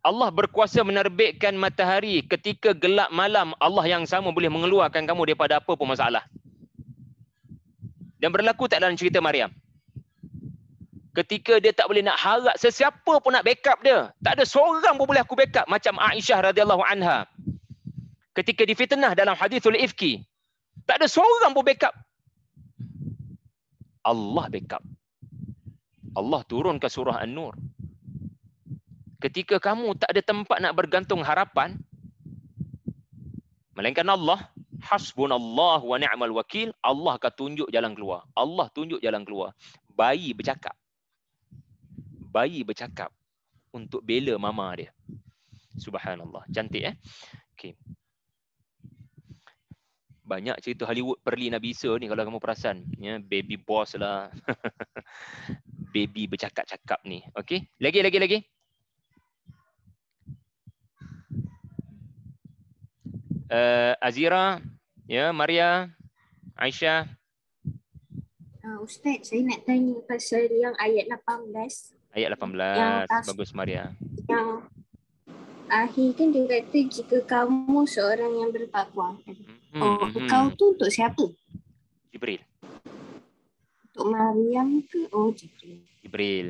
Allah berkuasa menerbitkan matahari ketika gelap malam. Allah yang sama boleh mengeluarkan kamu daripada apa pun masalah. Dan berlaku tak dalam cerita Maryam? Ketika dia tak boleh nak harap sesiapa pun nak backup dia. Tak ada seorang pun boleh aku backup. Macam Aisyah radhiyallahu anha. Ketika difitnah dalam hadithul ifki, tak ada seorang pun backup. Allah backup. Allah turun ke surah An-Nur. Ketika kamu tak ada tempat nak bergantung harapan, melainkan Allah, hasbunallah wa ni'mal wakil, Allah akan tunjuk jalan keluar. Allah tunjuk jalan keluar. Bayi bercakap. Bayi bercakap untuk bela mama dia. Subhanallah. Cantik Okey. Banyak cerita Hollywood Perli Nabi Isa ni kalau kamu perasan, ya, baby boss lah. Baby bercakap-cakap ni. Okey, lagi. Azira, ya, Maria, Aisyah.
Ustaz, saya nak tanya pasal yang ayat 18.
Ayat 18, bagus Maria.
Akhir kan dia kata jika kamu seorang yang bertakwa. Oh, kau tu untuk siapa?
Jibril.
Untuk Maryam ke? Oh, Jibril.
Jibril.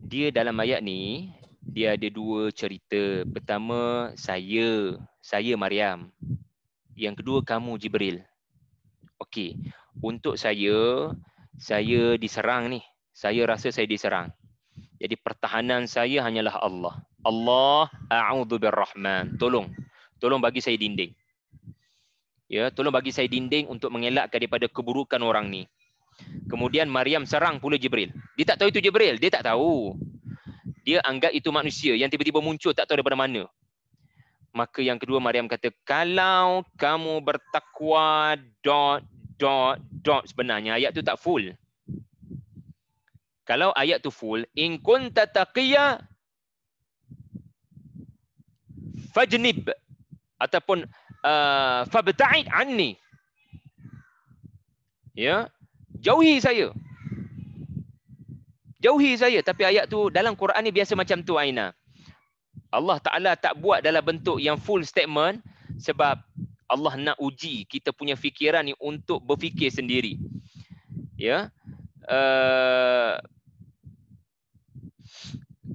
Dia dalam ayat ni, dia ada dua cerita. Pertama, saya Maryam. Yang kedua, kamu Jibril. Okey. Untuk saya diserang ni. Saya rasa saya diserang. Jadi pertahanan saya hanyalah Allah. Allah, a'udzu birrahman. Tolong bagi saya dinding. Ya, tolong bagi saya dinding untuk mengelakkan daripada keburukan orang ni. Kemudian Maryam serang pula Jibril. Dia tak tahu itu Jibril, dia tak tahu. Dia anggap itu manusia yang tiba-tiba muncul tak tahu daripada mana. Maka yang kedua Maryam kata, kalau kamu bertakwa ... Sebenarnya ayat tu tak full. Kalau ayat tu full, in kunta taqiyya fajnib ataupun fabta'id anni. Ya, jauhi saya. Jauhi saya. Tapi ayat tu dalam Quran ni biasa macam tu, Aina. Allah Ta'ala tak buat dalam bentuk yang full statement sebab Allah nak uji kita punya fikiran ni untuk berfikir sendiri. Ya.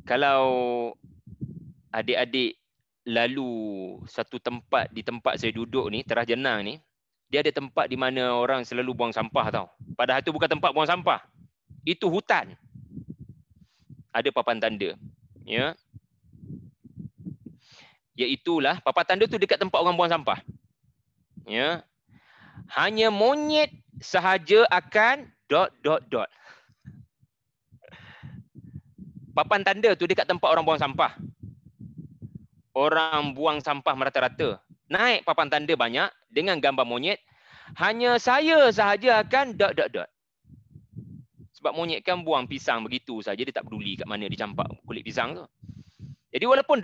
Kalau adik-adik lalu satu tempat, di tempat saya duduk ni, Terah Jenang ni, dia ada tempat di mana orang selalu buang sampah tau. Padahal itu bukan tempat buang sampah. Itu hutan. Ada papan tanda. Ya. Iaitulah papan tanda tu dekat tempat orang buang sampah. Ya. Hanya monyet sahaja akan ... Papan tanda tu dekat tempat orang buang sampah. Orang buang sampah merata-rata. Naik papan tanda banyak dengan gambar monyet. Hanya saya sahaja akan ... Sebab monyet kan buang pisang begitu saja, dia tak peduli kat mana dia campak kulit pisang tu. Jadi walaupun ...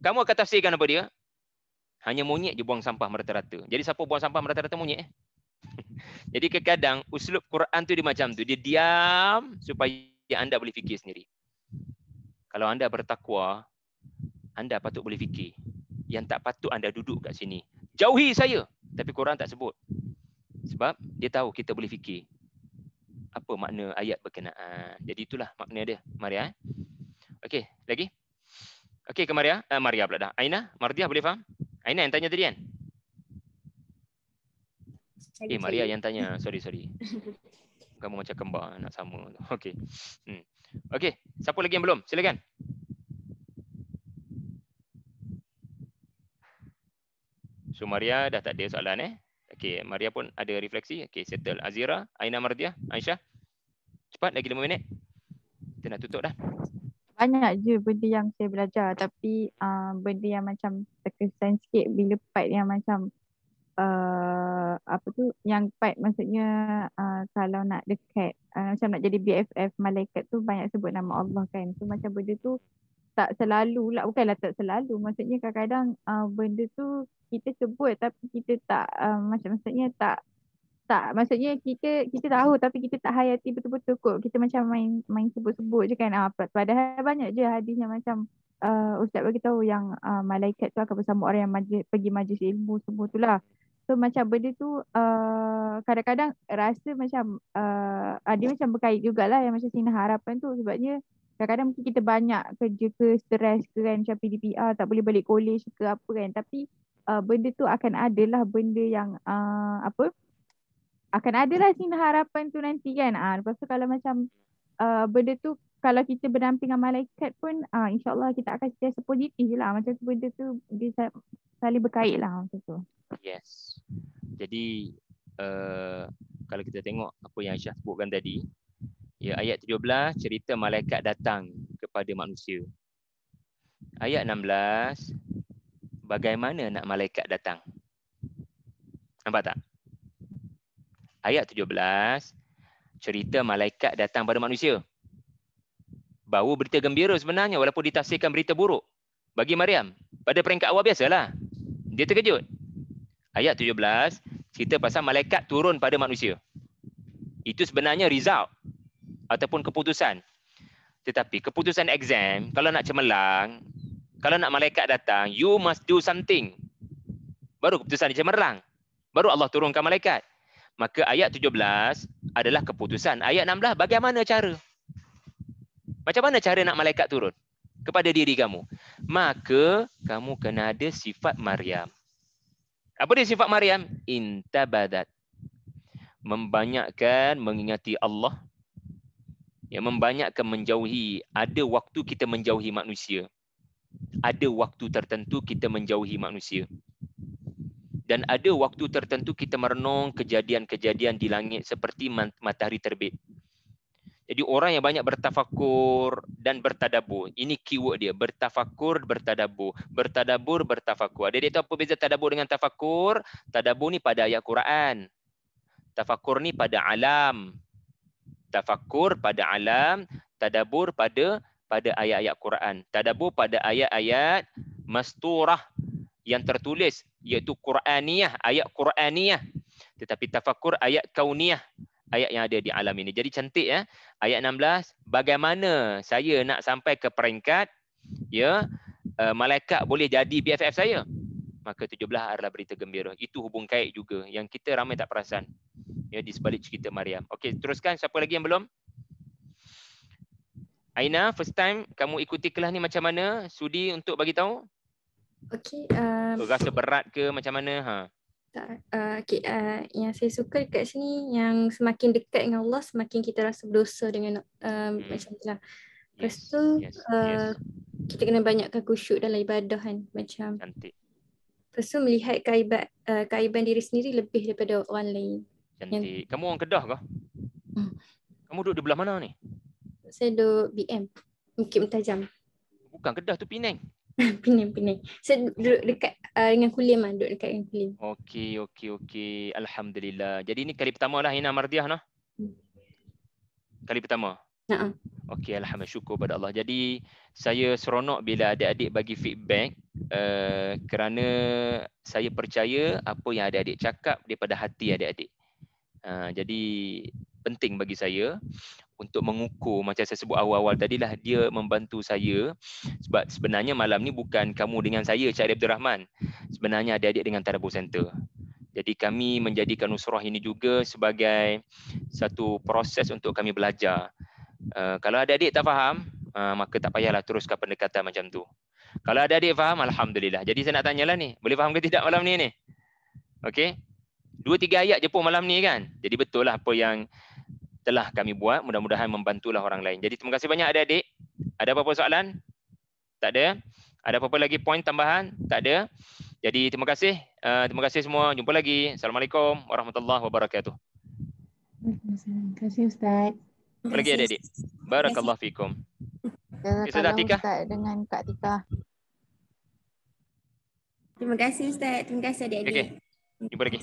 kamu akan tafsirkan apa dia? Hanya monyet je buang sampah merata-rata. Jadi siapa buang sampah merata-rata? Monyet. Jadi kadang-kadang uslub Quran tu dia macam tu. Dia diam supaya anda boleh fikir sendiri. Kalau anda bertakwa, anda patut boleh fikir. Yang tak patut anda duduk kat sini. Jauhi saya. Tapi Quran tak sebut. Sebab dia tahu kita boleh fikir. Apa makna ayat berkenaan. Jadi itulah makna dia. Maria. Okey, lagi? Okey ke Maria? Maria pula dah. Aina, Mardiah boleh faham? Aina yang tanya tadi kan? Maria yang tanya. Sorry. Kamu macam kembar, nak sama. Okey. Okey, siapa lagi yang belum? Silakan. So Maria dah tak ada soalan Okey, Maria pun ada refleksi. Okey, settle. Azira, Aina, Mardiah, Aisyah. Cepat, lagi 5 minit. Kita nak tutup dah.
Banyak je benda yang saya belajar, tapi benda yang macam terkesan sikit bila part yang macam apa tu, yang part maksudnya kalau nak dekat macam nak jadi BFF malaikat tu banyak sebut nama Allah kan. So macam benda tu tak selalu lah, bukanlah tak selalu, maksudnya kadang-kadang benda tu kita sebut tapi kita tak maksudnya maksudnya kita tahu tapi kita tak hayati betul-betul kot. Kita macam main sebut-sebut je kan. Padahal banyak je hadis yang macam Ustaz bagi tahu yang malaikat tu akan bersama orang yang pergi majlis ilmu semua tu lah. So macam benda tu kadang-kadang rasa macam dia macam berkait jugalah yang macam Sinar Harapan tu, sebabnya kadang-kadang mungkin kita banyak kerja ke stres ke kan, macam PDPR tak boleh balik college ke apa kan, tapi benda tu akan adalah benda yang akan adalah Sinar Harapan tu nanti kan. Lepas tu kalau macam benda tu kalau kita berdampingan malaikat pun insyaAllah kita akan sentiasa positif je lah. Macam tu benda tu dia saling berkait lah macam tu.
Yes. Jadi kalau kita tengok apa yang Aisyah sebutkan tadi, ya, ayat 17 cerita malaikat datang kepada manusia. Ayat 16 bagaimana nak malaikat datang. Nampak tak? Ayat 17 cerita malaikat datang pada manusia. Bawa berita gembira sebenarnya walaupun ditafsirkan berita buruk. Bagi Maryam, pada peringkat awal biasalah. Dia terkejut. Ayat 17 cerita pasal malaikat turun pada manusia. Itu sebenarnya result ataupun keputusan. Tetapi keputusan exam, kalau nak cemerlang, kalau nak malaikat datang, you must do something. Baru keputusan dia cemerlang. Baru Allah turunkan malaikat. Maka ayat 17 adalah keputusan. Ayat 16, bagaimana cara? Macam mana cara nak malaikat turun kepada diri kamu? Maka kamu kena ada sifat Maryam. Apa dia sifat Maryam? Intabadat. Membanyakkan mengingati Allah. Ya, membanyakkan menjauhi. Ada waktu kita menjauhi manusia. Ada waktu tertentu kita menjauhi manusia. Dan ada waktu tertentu kita merenung kejadian-kejadian di langit seperti matahari terbit. Jadi orang yang banyak bertafakur dan bertadabur. Ini keyword dia. Bertafakur, bertadabur. Bertadabur, bertafakur. Ada tahu apa beza tadabur dengan tafakur? Tadabur ni pada ayat Quran. Tafakur ni pada alam. Tafakur pada alam. Tadabur pada ayat-ayat Quran. Tadabur pada ayat-ayat masturah yang tertulis, iaitu Quraniyah, ayat Quraniyah. Tetapi tafakur ayat kauniyah, ayat yang ada di alam ini. Jadi cantik ya. Ayat 16, bagaimana saya nak sampai ke peringkat ya malaikat boleh jadi BFF saya? Maka 17 adalah berita gembira. Itu hubung kait juga yang kita ramai tak perasan. Ya, di sebalik cerita Maryam. Okey, teruskan. Siapa lagi yang belum? Aina, first time kamu ikuti kelas ni macam mana? Sudi untuk bagi tahu?
Okey.
Rasa berat ke macam mana? Ha.
Okay, yang saya suka dekat sini yang semakin dekat dengan Allah semakin kita rasa berdosa dengan macam itulah. Lepas tu kita kena banyakkan khusyuk dalam ibadah kan, macam
cantik.
Lepas tu melihat keaiban diri sendiri lebih daripada orang lain.
Cantik. Kamu orang Kedah ke? Kamu duduk di belah mana ni?
Saya duduk BM, Bukit Mentajam.
Bukan Kedah tu, Penang.
Penang. Saya duduk dekat dengan Kulim lah, duduk dekat dengan Kulim.
Okey. Alhamdulillah. Jadi ni kali pertama lah Hina Mardiah noh. Kali pertama. Okey, alhamdulillah, syukur pada Allah. Jadi saya seronok bila adik-adik bagi feedback kerana saya percaya apa yang adik-adik cakap daripada hati adik-adik. Jadi penting bagi saya untuk mengukur, macam saya sebut awal-awal tadilah, dia membantu saya sebab sebenarnya malam ni bukan kamu dengan saya, Cik Abdul Rahman. Sebenarnya adik-adik dengan Tadabbur Center. Jadi kami menjadikan usrah ini juga sebagai satu proses untuk kami belajar. Kalau adik-adik tak faham, maka tak payahlah teruskan pendekatan macam tu. Kalau adik-adik faham, alhamdulillah. Jadi saya nak tanyalah ni, boleh faham ke tidak malam ni? Okey? 2-3 ayat je pun malam ni kan. Jadi betul lah apa yang telah kami buat, mudah-mudahan membantulah orang lain. Jadi terima kasih banyak adik-adik. Ada apa-apa soalan? Tak ada. Ada apa-apa lagi poin tambahan? Tak ada. Jadi terima kasih. Terima kasih semua. Jumpa lagi. Assalamualaikum warahmatullahi wabarakatuh.
Terima kasih Ustaz.
Apa lagi adik-adik? Barakallahu fikum.
Jazakallah Ustaz dengan Kak Tika.
Terima kasih Ustaz. Terima kasih adik-adik.
Okey. Jumpa lagi.